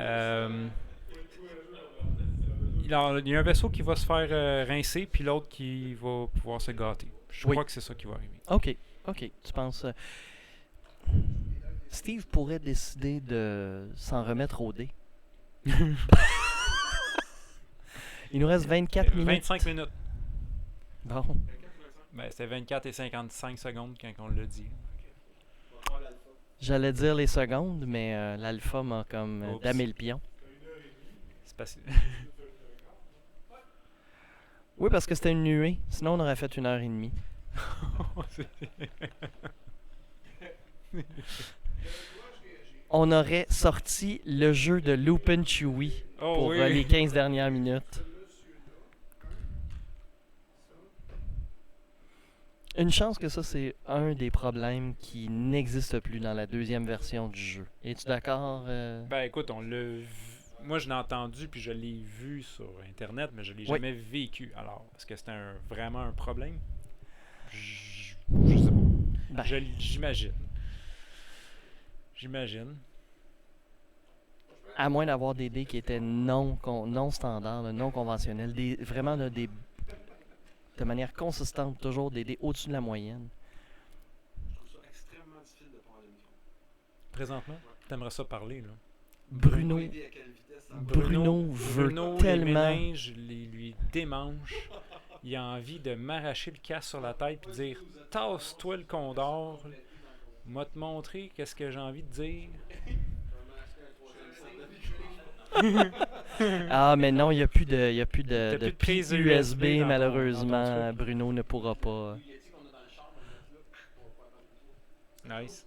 y a un vaisseau qui va se faire rincer, puis l'autre qui va pouvoir se gâter. Je Oui. crois que c'est ça qui va arriver. OK. Tu penses... Steve pourrait décider de s'en remettre au dé. Il nous reste 24 minutes. 25 minutes. Bon. Ben, c'était 24 et 55 secondes quand on l'a dit. J'allais dire les secondes, mais l'alpha m'a comme Oups. damé le pion. C'est passé. Oui, parce que c'était une nuée. Sinon, on aurait fait 1h30. On aurait sorti le jeu de Lupin Chewie Oh pour oui. les 15 dernières minutes. Une chance que ça, c'est un des problèmes qui n'existe plus dans la 2e version du jeu. Es-tu d'accord? Ben écoute, on l'a vu. Moi, je l'ai entendu puis je l'ai vu sur Internet, mais je l'ai Oui. jamais vécu. Alors, est-ce que c'était vraiment un problème? Je sais pas. Ben, J'imagine. J'imagine. à moins d'avoir des dés qui étaient non standards, là, non conventionnels, vraiment là, de manière consistante, toujours des dés au-dessus de la moyenne. présentement, t'aimerais ça parler, là. Bruno, idée à quelle vitesse ça va. Bruno veut Bruno, tellement... les méninges, lui démange. Il a envie de m'arracher le casque sur la tête et dire « Tasse-toi le condor, m'a te montrer qu'est-ce que j'ai envie de dire. » Ah, mais non, il n'y a plus de, T'as de plus de prise pile USB USB, dans ton malheureusement. truc. Bruno ne pourra pas. Nice.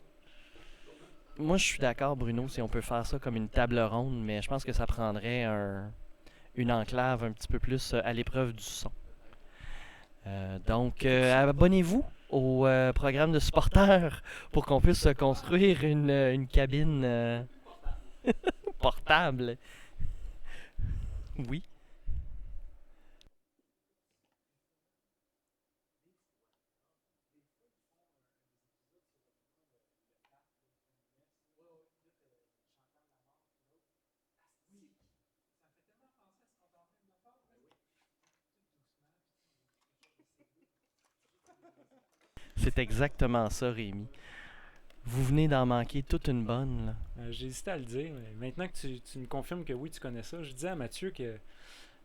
Moi, je suis d'accord, Bruno, si on peut faire ça comme une table ronde, mais je pense que ça prendrait une enclave un petit peu plus à l'épreuve du son. Donc, abonnez-vous au programme de supporters pour qu'on puisse se construire une cabine portable. Oui. C'est exactement ça, Rémi. Vous venez d'en manquer toute une bonne, là. J'hésitais à le dire, mais maintenant que tu me confirmes que oui, tu connais ça, je disais à Mathieu que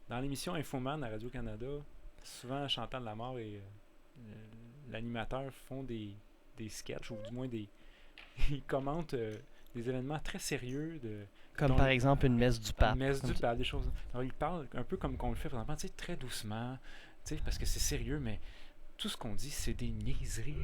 dans l'émission Infoman à Radio-Canada, souvent Chantal Lamarre et l'animateur font des sketchs, ou du moins ils commentent des événements très sérieux, Comme dont par exemple une messe du pape. une messe Comme du ça. pape, des choses. Alors ils parlent un peu comme qu'on le fait présentement, tu sais, très doucement, tu sais, parce que c'est sérieux, mais tout ce qu'on dit, c'est des niaiseries.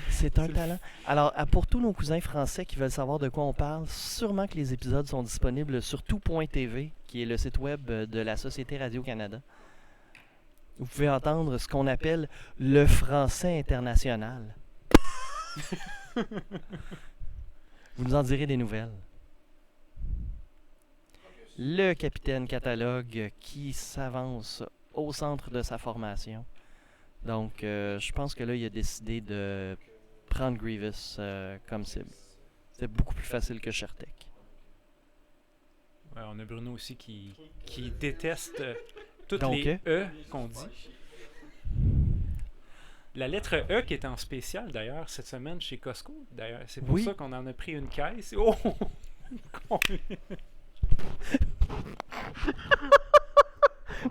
C'est un C'est le talent. Alors, pour tous nos cousins français qui veulent savoir de quoi on parle, sûrement que les épisodes sont disponibles sur tout.tv, qui est le site web de la Société Radio-Canada. Vous pouvez entendre ce qu'on appelle le français international. Vous nous en direz des nouvelles. Le capitaine catalogue qui s'avance au centre de sa formation. Donc, je pense que là, il a décidé de prendre Grievous comme cible. C'est beaucoup plus facile que Shertek. Ouais, on a Bruno aussi qui déteste toutes Donc, les E qu'on dit. La lettre E qui est en spécial d'ailleurs cette semaine chez Costco. D'ailleurs, c'est pour Oui. ça qu'on en a pris une caisse. Oh!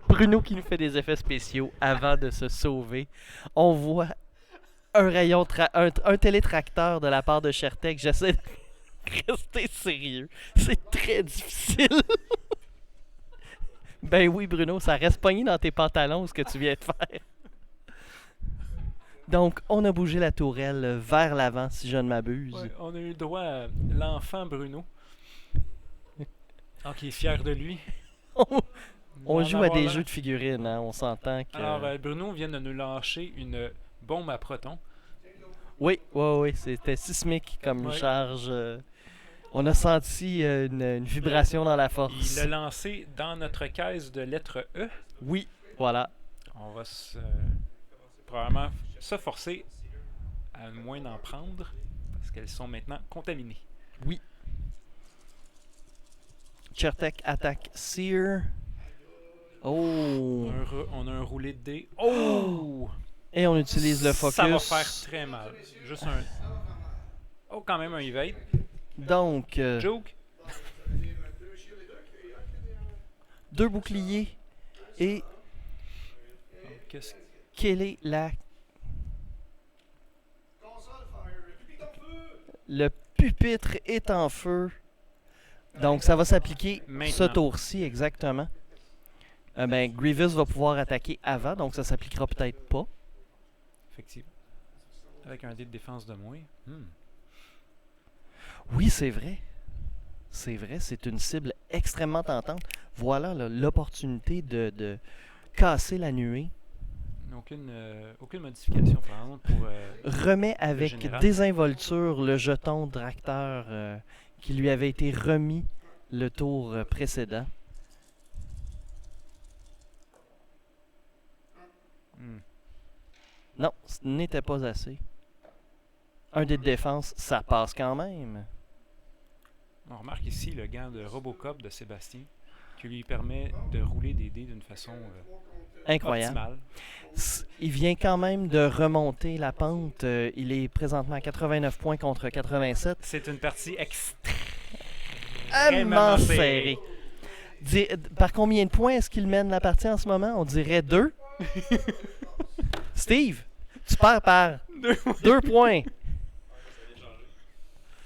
Bruno qui nous fait des effets spéciaux avant de se sauver. On voit un rayon, un télétracteur de la part de Shertek. J'essaie de rester sérieux. C'est très difficile. Ben oui, Bruno, ça reste pogné dans tes pantalons ce que tu viens de faire. Donc, on a bougé la tourelle vers l'avant, si je ne m'abuse. Ouais, on a eu le droit à l'enfant Bruno. Ah, qui est fier de lui. On D'en joue à avoir des l'air. jeux de figurines, hein. On s'entend que... Alors, Bruno vient de nous lâcher une bombe à protons. Oui, c'était sismique comme Ouais. charge. On a senti une vibration dans la Il force. l'a lancé dans notre caisse de lettres E. Oui, voilà. On va probablement se forcer à moins d'en prendre parce qu'elles sont maintenant contaminées. Oui. Chertek attaque Seer. Oh. On a un roulé de dés. Oh! Et on utilise le focus. Ça va faire très mal. Juste un... Oh, quand même un evade. Donc, Joke. 2 boucliers. Et Qu'est-ce que... quelle est la... Le pupitre est en feu. Donc, ça va s'appliquer ce Maintenant. tour-ci, exactement. Ben, Grievous va pouvoir attaquer avant, donc ça s'appliquera peut-être pas. Effectivement. Avec un dé de défense de moins. Oui, c'est vrai. C'est vrai, c'est une cible extrêmement tentante. Voilà là, l'opportunité de casser la nuée. Aucune modification, par exemple, pour... Remet avec général. désinvolture le jeton tracteur qui lui avait été remis le tour précédent. Non, ce n'était pas assez. Un dé de défense, ça passe quand même. On remarque ici le gant de Robocop de Sébastien qui lui permet de rouler des dés d'une façon Incroyable. optimal. Il vient quand même de remonter la pente. Il est présentement à 89 points contre 87. C'est une partie Extrêmement serrée. Par combien de points est-ce qu'il mène la partie en ce moment? On dirait 2. Steve, tu perds par 2 points.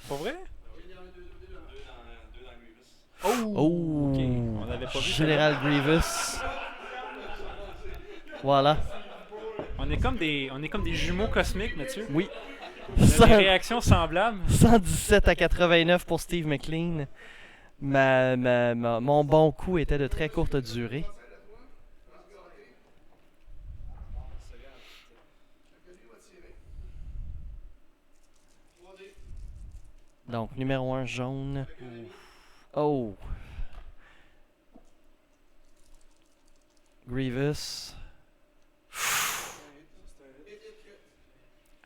Pas vrai? Oh, Ok, on l'avait pas vu. Général Grievous. Voilà. On est comme des jumeaux cosmiques, Mathieu. Oui. On a des réactions semblables. 117 à 89 pour Steve McLean. Mon bon coup était de très courte durée. Donc, numéro 1 jaune. Oh. Grievous.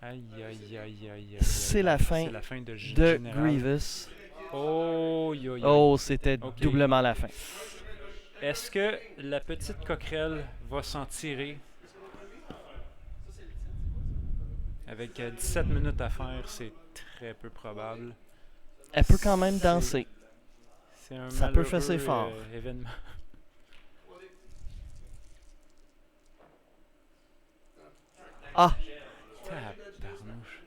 Aïe, aïe, aïe, aïe. C'est la fin C'est la fin de de Général. Grievous. Oh, yo, yo. Oh, c'était Ok. doublement la fin. Est-ce que la petite coquerelle va s'en tirer? Avec 17 minutes à faire, c'est très peu probable. Elle peut quand même danser. C'est un Ça peut malheureux, fesser fort. Événement. Ah, Tabarnouche.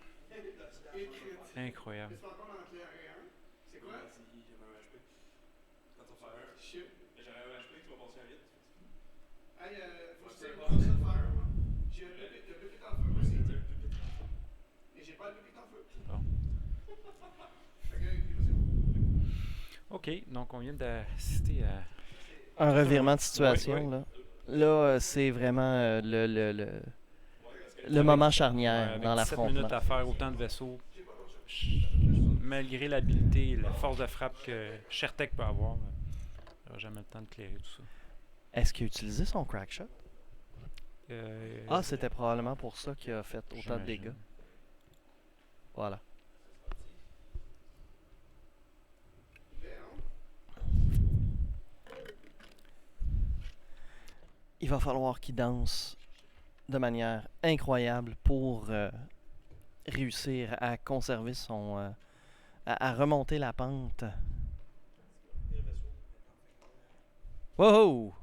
Incroyable. C'est encore dans le clair et un. C'est quoi? Hey, faut que je tire ça de faire, moi. J'ai le pépite en feu aussi. Et j'ai pas le pépite en feu. Bon. Fait que, vas-y. OK, donc on vient d'assister à... un revirement de situation, Ouais, ouais. là. Là, c'est vraiment le moment charnière avec dans 17 l'affrontement. minutes à faire, autant de vaisseaux. Malgré l'habileté et la force de frappe que Shertek peut avoir, il n'aura jamais le temps de clairer tout ça. Est-ce qu'il a utilisé son crack shot? Ah, C'était probablement pour ça qu'il a fait autant de j'imagine. dégâts. Voilà. Il va falloir qu'il danse de manière incroyable pour réussir à conserver son... à remonter la pente. Wow!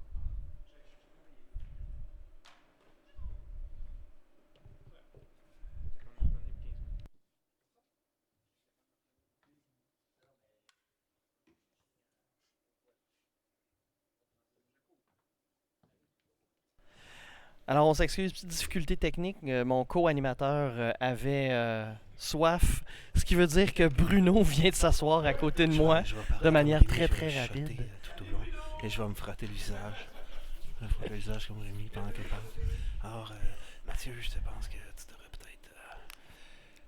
Alors, on s'excuse, petite difficulté technique. Mon co-animateur avait soif, ce qui veut dire que Bruno vient de s'asseoir à côté de moi. Je vais parler de manière comme très, Rémi, très je vais rapide. chuchoter, tout au long. Et je vais me frotter le visage. Je vais me frotter le visage comme Rémi pendant qu'elle parle. Alors, Mathieu, je te pense que tu devrais peut-être...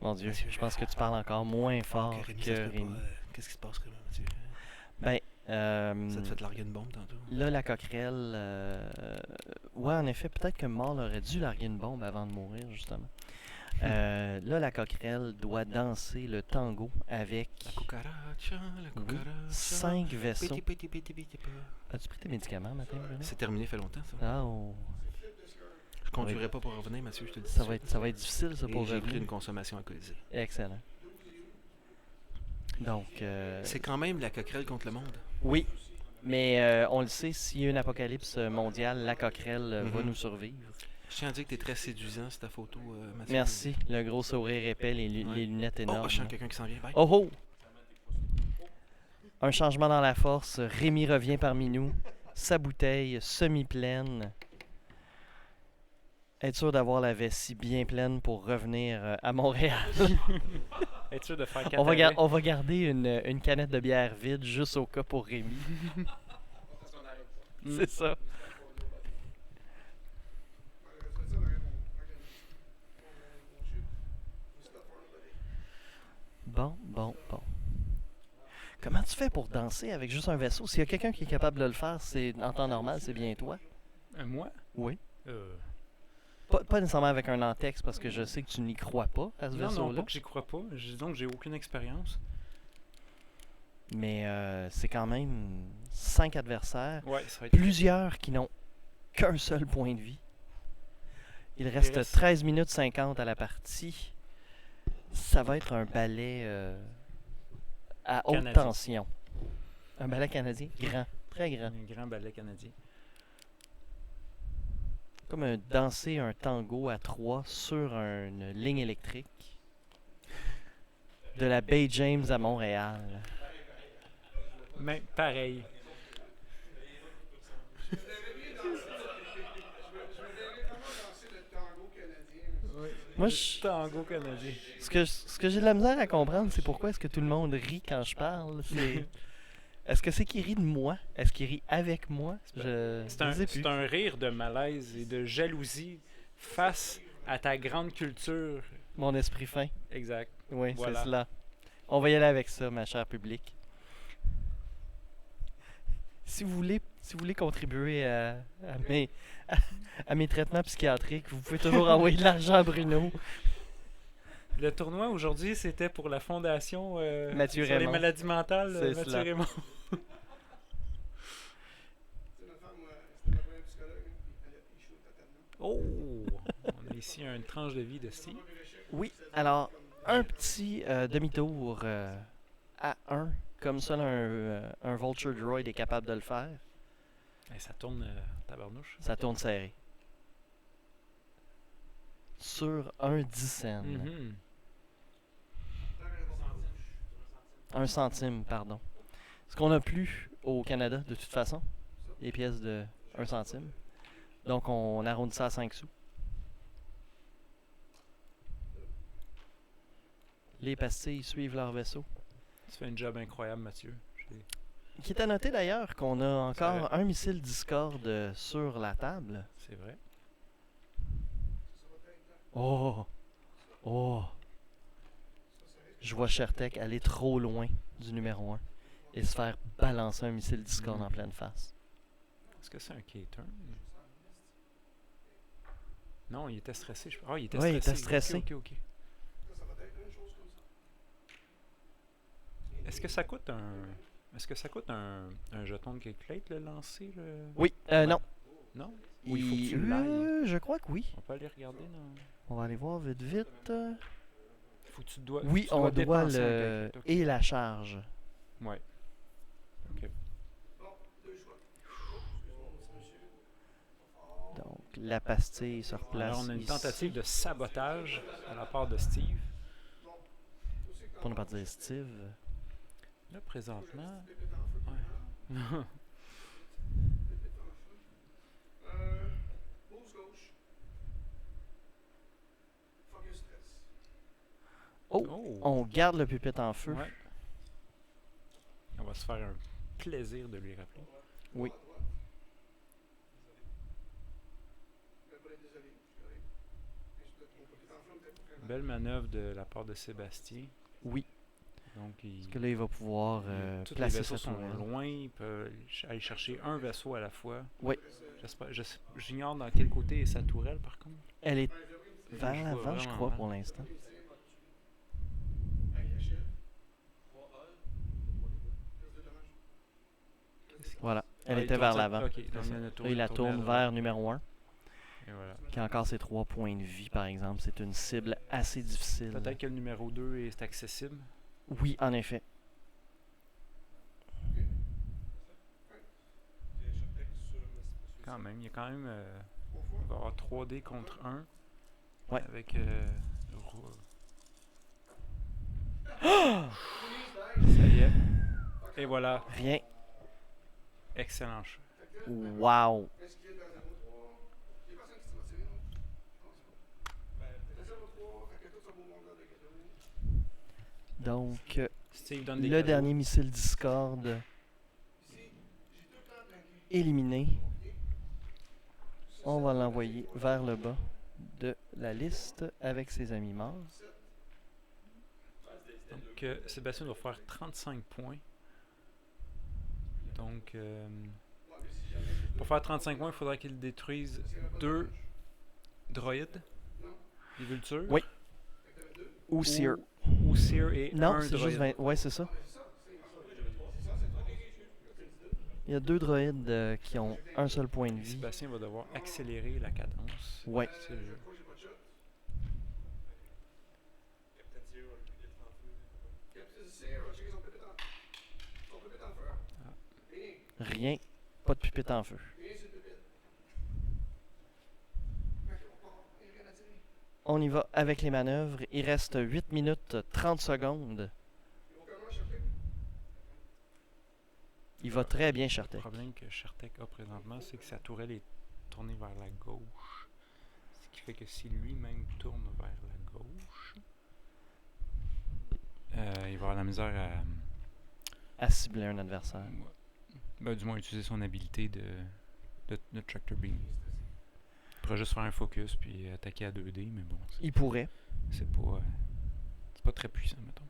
Mon Dieu, Mathieu, je pense que tu parles encore moins fort que Rémi, que ça se peut Rémi. pas. Qu'est-ce qui se passe, Rémi, Mathieu? Ben, Ça te fait larguer une bombe tantôt? là, la coquerelle... ouais, en effet, peut-être que Maul aurait dû larguer une bombe avant de mourir, justement. Là, la coquerelle doit danser le tango avec La cucaracha, la cucaracha. 5 vaisseaux. Piti, piti, piti, piti, piti. As-tu pris tes médicaments matin, Bruno? C'est terminé, fait longtemps, ça. Ah, oh. Je conduirai pas pour revenir, Mathieu, je te le dis. Ça va être difficile, ça, Et pour j'ai pris revenir. une consommation alcoolisée. Excellent. Donc, C'est quand même la coquerelle contre le monde. oui, mais on le sait, s'il y a une apocalypse mondiale, la coquerelle va Mhm. nous survivre. Je tiens à dire que tu es très séduisant, sur ta photo, Mathieu. Merci. Le gros sourire épais, les Ouais. lunettes Oh, énormes. je sens quelqu'un qui s'en vient. Bye. Oh oh! Un changement dans la force. Rémi revient parmi nous. Sa bouteille semi-pleine. Être sûr d'avoir la vessie bien pleine pour revenir à Montréal. Être sûr de faire on, va arrêts. on va garder une canette de bière vide juste au cas pour Rémi. C'est ça. Bon. Comment tu fais pour danser avec juste un vaisseau? S'il y a quelqu'un qui est capable de le faire, c'est en temps normal, c'est bien toi. Moi? Oui. Euh, Pas nécessairement avec un Nantex, parce que je sais que tu n'y crois pas à ce non, vaisseau-là. pas que j'y crois pas. Donc, j'ai aucune expérience. Mais c'est quand même 5 adversaires. Ouais, ça va être... Plusieurs qui n'ont qu'un seul point de vie. Il reste reste- 13 minutes 50 à la partie. Ça va être un balai à haute Canadien. tension. Un balai canadien grand, très grand. Un grand ballet canadien. Comme danser un tango à 3 sur une ligne électrique. De la Bay James à Montréal. Mais pareil. Je me verrais comment danser le tango canadien. Moi, je- Tango canadien. ce que j'ai de la misère à comprendre, c'est pourquoi est-ce que tout le monde rit quand je parle. Est-ce que c'est qu'il rit de moi? Est-ce qu'il rit avec moi? Je ne sais plus. C'est un rire de malaise et de jalousie face à ta grande culture. Mon esprit fin. Exact. Oui, Voilà. c'est cela. On va y aller avec ça, ma chère public. Si vous voulez contribuer à mes traitements psychiatriques, vous pouvez toujours envoyer de l'argent à Bruno. Le tournoi aujourd'hui, c'était pour la fondation Mathieu sur les Raymond. maladies mentales, C'est Mathieu cela. Raymond. C'est notre femme, c'était ma première psychologue, hein, puis elle a échoué totalement. Oh! On a ici une tranche de vie de Steve. Oui, alors, un petit demi-tour à 1, comme seul un Vulture Droid est capable de le faire. Et ça tourne tabarnouche. Ça tourne serré. Sur un 10 cents. Mhm. 1 centime, pardon. Ce qu'on n'a plus au Canada, de toute façon, les pièces de 1 centime. Donc, on arrondit ça à 5 sous. Les pastilles suivent leur vaisseau. Tu fais un job incroyable, Mathieu. Qui est à noter d'ailleurs qu'on a C'est encore vrai. un missile Discord sur la table. C'est vrai. Oh! Oh! Je vois Shertek aller trop loin du numéro 1 et se faire balancer un missile Discord en pleine face. Est-ce que c'est un K-turn? Non, il était stressé. Ah, il était Ouais, il stressé. était stressé. Ok, ok, ok. Ça va être une chose comme ça. Est-ce que ça coûte un jeton de calculate le lancer? Oui, non. Non? Ou il faut que tu l'ailles? Je crois que oui. On peut aller regarder dans... On va aller voir vite vite. Faut que tu dois... Oui, tu on doit dépenser un le... calculate, ok. Et la charge. Ouais. Ok. Bon, deux choix. Donc, la pastille se replace Alors, on a une ici. tentative de sabotage à la part de Steve. Pour ne pas dire Steve. Là, présentement... Ouais. Pause gauche. Focus stress. Oh! Oh! On garde le pupitre en feu. Ouais. On va se faire un plaisir de lui rappeler. Oui. Désolé, je suis correct. Mon petit enfant me fait pas Belle manœuvre de la part de Sébastien. Oui. Donc, il... Parce que là, il va pouvoir tous les placer vaisseaux sa sont tourelle. loin, il peut aller chercher un vaisseau à la fois. Oui. J'ignore dans quel côté est sa tourelle, par contre. Elle est Je vers vois l'avant, je vraiment crois, mal. pour l'instant. Voilà. Elle Ah, il était tourne vers ça- l'avant. ok, C'est donc ça. il Là, il la tourne vers numéro 1, Et voilà. qui a encore ses 3 points de vie, par exemple. C'est une cible assez difficile. Peut-être que le numéro 2 est accessible. Oui, en effet. Quand même, il y a quand même... il va y avoir 3D contre 1. Ouais. Avec... Ça y est. Et voilà. Rien. Excellent choix. Wow. Est-ce qu'il y a dans 03? Il y a personne qui s'est tiré, non? C'est 03, fait que tout ça vaut mon gars de cadeau. Donc, Steve donne des le cadeaux. dernier missile Discord éliminé. On va l'envoyer vers le bas de la liste avec ses amis morts. Donc, Sébastien doit faire 35 points. Donc, pour faire 35 points, il faudra qu'il détruise 2 droïdes, des vultures, Oui. Ou Sear. ou Sear et Non, un c'est droïde. juste 20. Ouais, c'est ça. Il y a 2 droïdes qui ont un seul point de vie. Sébastien va devoir accélérer la cadence. Ouais. C'est le jeu. Je crois que j'ai pas de shot. Capitaine Cyr a checké son pépite en feu. Rien. Rien. Pas de pipette en feu. Rien sur le pépite. Fait qu'on part. Il n'y a rien à tirer. On y va avec les manœuvres. Il reste 8 minutes 30 secondes. Il va aucunement chercher. Il va très bien, Le Shartek. problème que Shartek a présentement, c'est que sa tourelle est tournée vers la gauche. Ce qui fait que si lui-même tourne vers la gauche, il va avoir la misère À cibler un adversaire. du moins utiliser son habilité de Tractor Beam. Il pourrait juste faire un focus puis attaquer à 2D, mais bon, Il pourrait. c'est pas très puissant, mettons.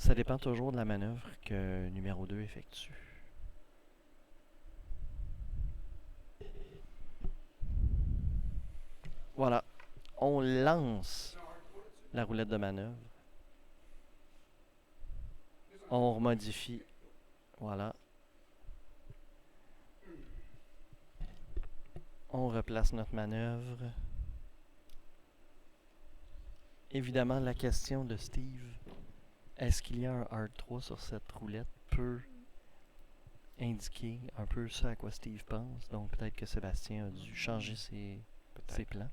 Ça dépend toujours de la manœuvre que numéro 2 effectue. Voilà. On lance la roulette de manœuvre. On remodifie. Voilà. On replace notre manœuvre. Évidemment, la question de Steve, est-ce qu'il y a un Hard 3 sur cette roulette, peut indiquer un peu ce à quoi Steve pense. Donc peut-être que Sébastien a dû changer ses plans.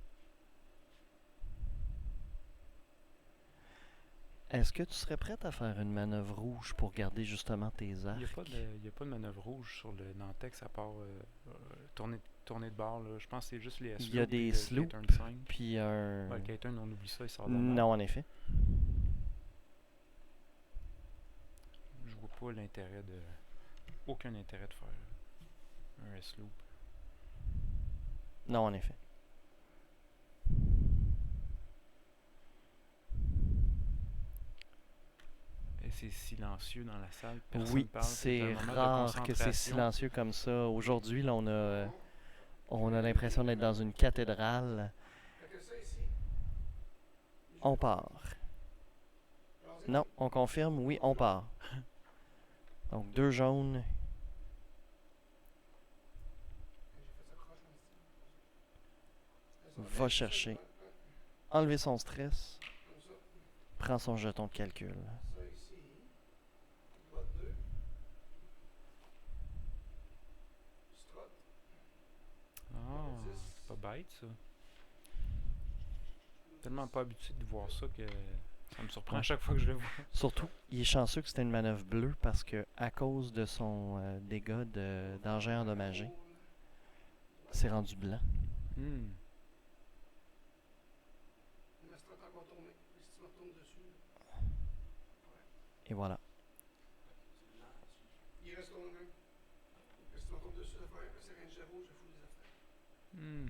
Est-ce que tu serais prête à faire une manœuvre rouge pour garder justement tes arcs? Il n'y a pas de manœuvre rouge sur le Nantex à part tourner de bord. Là. Je pense que c'est juste les sloops. Il y a des sloops, puis un... Le K-turn, on oublie ça, il sort de la map. Non, en effet. Je vois pas l'intérêt de... Aucun intérêt de faire un S-loop. Non, en effet. Et c'est silencieux dans la salle. Personne Oui, parle. c'est un moment de rare que c'est concentration. silencieux comme ça. Aujourd'hui, là, on a l'impression d'être dans une cathédrale. Fait que ça ici, On part. Non, on confirme, oui, on part. Donc, 2 jaunes. Va chercher. Enlever son stress. Prend son jeton de calcul. ça ici, boîte 2, strut, Ah, c'est pas bête ça. Tellement pas habitué de voir ça que ça me surprend à chaque fois que je le vois. Surtout, il est chanceux que c'était une manœuvre bleue parce que à cause de son dégât d'engin endommagé, c'est rendu blanc. Hmm. ma strut encore tournée. Si tu me retournes dessus, Et voilà. il reste tourné même. Si tu me retournes dessus, ça fait un c'est rouge, je fous les affaires. Hmm.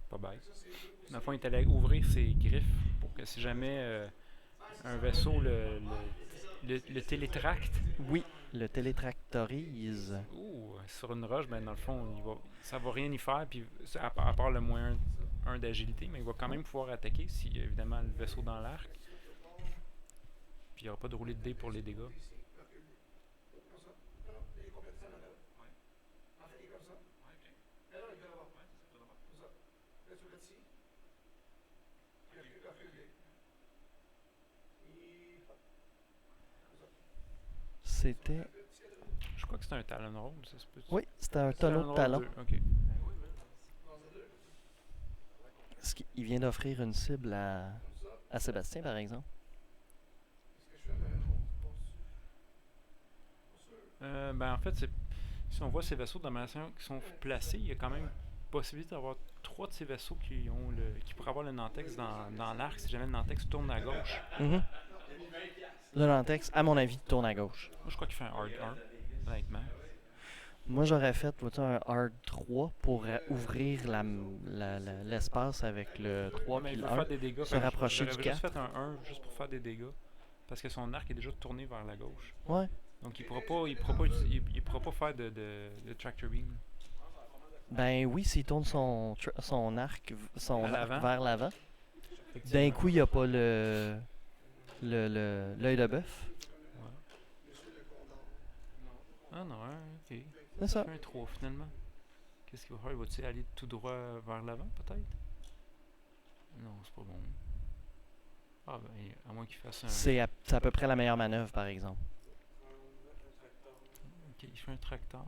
Pas bête. Ça, c'est bleu aussi. Dans le fond, il est allé ouvrir ses griffes pour que si jamais un vaisseau le télétracte Oui, le télétractorise. sur une roche, ben dans le fond, ça va rien y faire, puis à part le moins 1 d'agilité, mais il va quand même pouvoir attaquer si évidemment le vaisseau dans l'arc. Puis il n'y aura pas de roulé de dés pour les dégâts. Comme ça. Non, non, il est complètement en avant. En fait, il est comme ça. Non, non, il vient là-bas. Comme ça. Là, tu le ici. Il recule. C'était... Je crois que c'est un Talon Roll, ça se peut. Oui, c'était un tonneau de talon. Ok. Il vient d'offrir une cible à Sébastien, par exemple. Ben en fait, si on voit ces vaisseaux de manière qui sont placés, il y a quand même possibilité d'avoir 3 de ces vaisseaux qui pourraient avoir le Nantex dans l'arc si jamais le Nantex tourne à gauche. Mhm. Le Nantex, à mon avis, tourne à gauche. Moi, je crois qu'il fait un hard 1, honnêtement. Moi, j'aurais fait vois-tu, un hard 3 pour ouvrir l'espace avec le 3 Mais puis il le va 1. faire des dégâts. se rapprocher du J'aurais juste 4. fait un 1 juste pour faire des dégâts. Parce que son arc est déjà tourné vers la gauche. Ouais. Donc il pourra pas faire de tractor beam. Ben oui, s'il tourne son arc, À l'avant. vers l'avant, d'un Effectivement. coup, il n'y a pas l'œil de bœuf. Ouais. en a un, ok. C'est ça. Un 3 finalement. Qu'est-ce qu'il va faire? Va-t-il aller tout droit vers l'avant, peut-être? Non, c'est pas bon. Ah ben, à moins qu'il fasse un... C'est à peu près la meilleure manœuvre, par exemple. Ok, il fait un tracteur.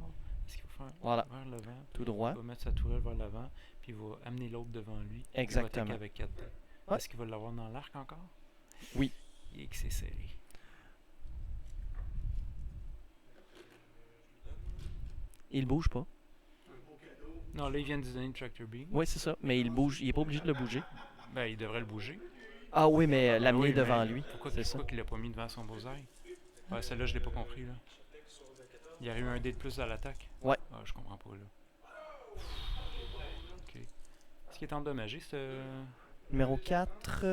Est-ce qu'il va faire Voilà. vers l'avant? Tout droit. Il va mettre sa tourelle vers l'avant, puis il va amener l'autre devant lui. Exactement. Il va attaquer avec 4 dés. Ouais. Est-ce qu'il va l'avoir dans l'arc encore? Oui. Et que c'est serré. Il bouge pas. Non, là, il vient de donner le Tractor Beam. Oui, c'est ça. Mais il bouge. Il est pas obligé de le bouger. Ben, il devrait le bouger. Ah oui, mais l'amener Oui, devant mais lui. Pourquoi, C'est ça. pourquoi qu'il l'a pas mis devant son bullseye? Ouais, celle-là, je l'ai pas compris, là. Il y aurait eu un dé de plus à l'attaque? Ouais. Ah, je comprends pas, là. Ok. Est-ce qu'il est endommagé, ce... Numéro 4.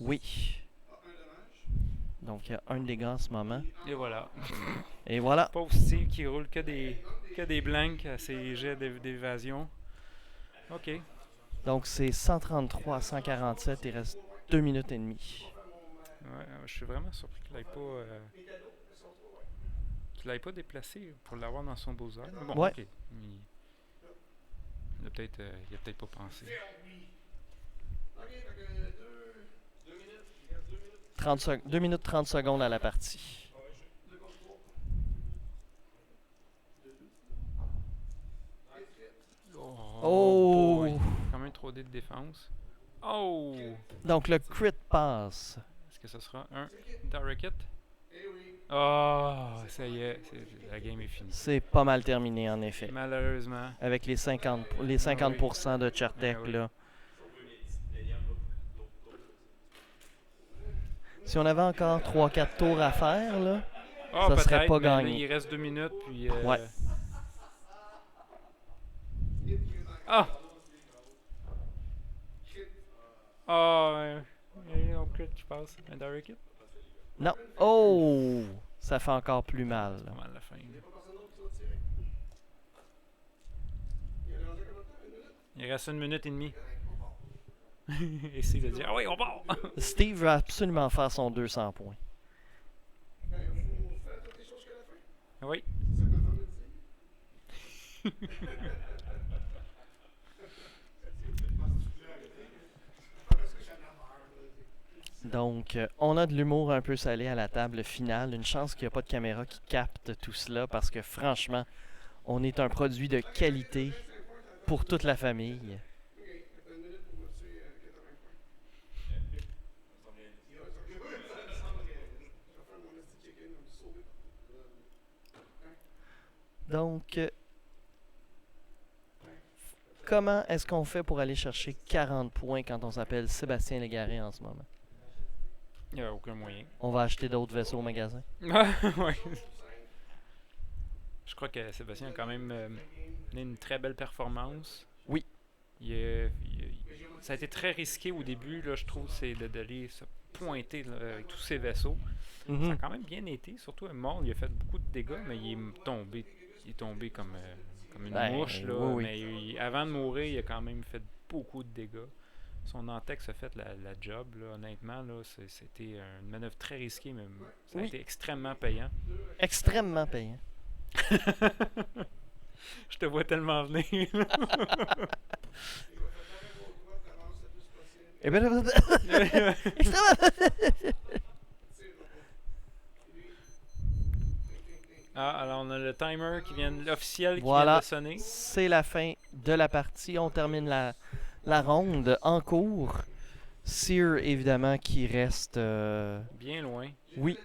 Oui. Donc, il y a un dégât en ce moment. Et voilà. Et voilà. Pauvre Steve qui roule que des blanks à ses jets d'évasion. Ok. Donc, c'est 133 à 147. Il reste 2 minutes et demie. Ouais, je suis vraiment surpris qu'il l'ait pas déplacé pour l'avoir dans son beaux-arts. Mais bon, Ouais. ok. Il a peut-être pas pensé. 2 minutes 30 secondes à la partie. Oh! Boy. Quand même 3D de défense. Oh! Donc, le crit passe. Est-ce que ce sera un direct hit? Oh, ça y est, la game est finie. C'est pas mal terminé, en effet. Malheureusement. Avec les 50% de Chertek, Ah oui. là. Si on avait encore 3-4 tours à faire, là, Ah, ça serait peut-être, pas mais là, gagné. il reste 2 minutes, puis... Ouais. Ah! Ah, un crit, je pense. Un direct hit? non. Oh! Ça fait encore plus mal. Pas mal la fin. là. Il reste 1 minute et demie. Essaye de dire, ah oui, on part! Steve veut absolument faire son 200 points. Oui. Donc, on a de l'humour un peu salé à la table finale. Une chance qu'il n'y a pas de caméra qui capte tout cela parce que franchement, on est un produit de qualité pour toute la famille. Donc, comment est-ce qu'on fait pour aller chercher 40 points quand on s'appelle Sébastien Légaré en ce moment? Il n'y a aucun moyen. On va acheter d'autres vaisseaux au magasin. Ouais. Je crois que Sébastien a quand même donné une très belle performance. Oui. Ça a été très risqué au début, là, je trouve, c'est d'aller se pointer là, avec tous ces vaisseaux. Ça a Mhm. quand même bien été, surtout un mort, il a fait beaucoup de dégâts, mais il est tombé comme une Ben, mouche. Là, oui, oui. Mais avant de mourir, il a quand même fait beaucoup de dégâts. Son Antex a fait la job, là, honnêtement. Là, c'était une manœuvre très risquée, mais ça a Oui. été extrêmement payant. Extrêmement payant. Je te vois tellement venir. Eh bien, extrêmement. Ah, alors on a le timer l'officiel qui Voilà. vient de sonner. C'est la fin de la partie. On termine la ronde en cours. Sear, évidemment, qui reste... Bien loin. Oui.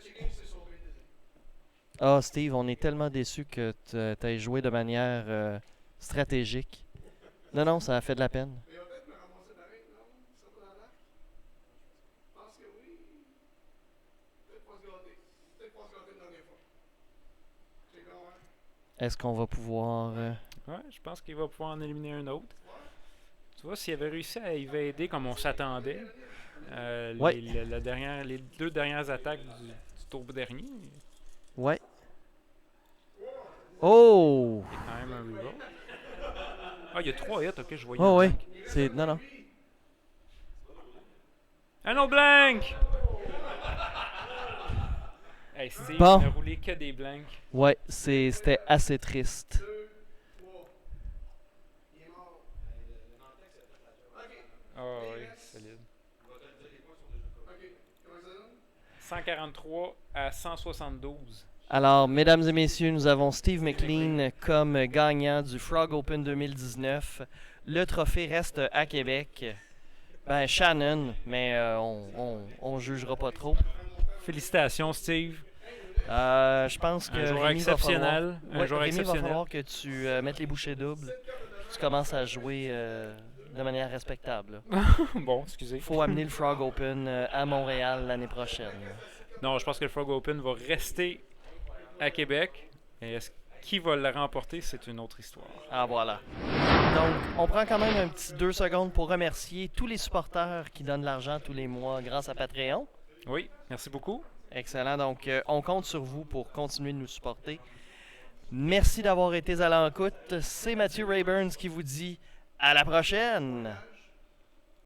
Ah, Steve, on est tellement déçus que tu aies joué de manière stratégique. Non, ça a fait de la peine. Est-ce qu'on va pouvoir... Ouais, je pense qu'il va pouvoir en éliminer un autre. Tu vois, s'il avait réussi à évader comme on s'attendait, Ouais. les 2 dernières attaques du tour dernier, Ouais. Oh! c'est quand même un reroll. Ah, il y a 3 hits, ok, je voyais. Oh, un ouais. blank. C'est... Non. Un autre blank! Hey, Steve, Bon. il a roulé que des blanks. Ouais, c'était assez triste. Ah oui, solide. 143 à 172. Alors, mesdames et messieurs, nous avons Steve McLean comme gagnant du Frog Open 2019. Le trophée reste à Québec. Ben, Shannon, mais on jugera pas trop. Félicitations, Steve. Je pense que Un joueur Rémi va falloir, exceptionnel. Un ouais, joueur Rémi va exceptionnel. falloir que tu mettes les bouchées doubles. Tu commences à jouer de manière respectable. Bon, excusez. Il faut amener le Frog Open à Montréal l'année prochaine. Non, je pense que le Frog Open va rester à Québec. Et qui va le remporter, c'est une autre histoire. Ah, voilà. Donc, on prend quand même un petit 2 secondes pour remercier tous les supporters qui donnent de l'argent tous les mois grâce à Patreon. Oui, merci beaucoup. Excellent. Donc, on compte sur vous pour continuer de nous supporter. Merci d'avoir été à l'écoute. C'est Mathieu Rayburns qui vous dit à la prochaine.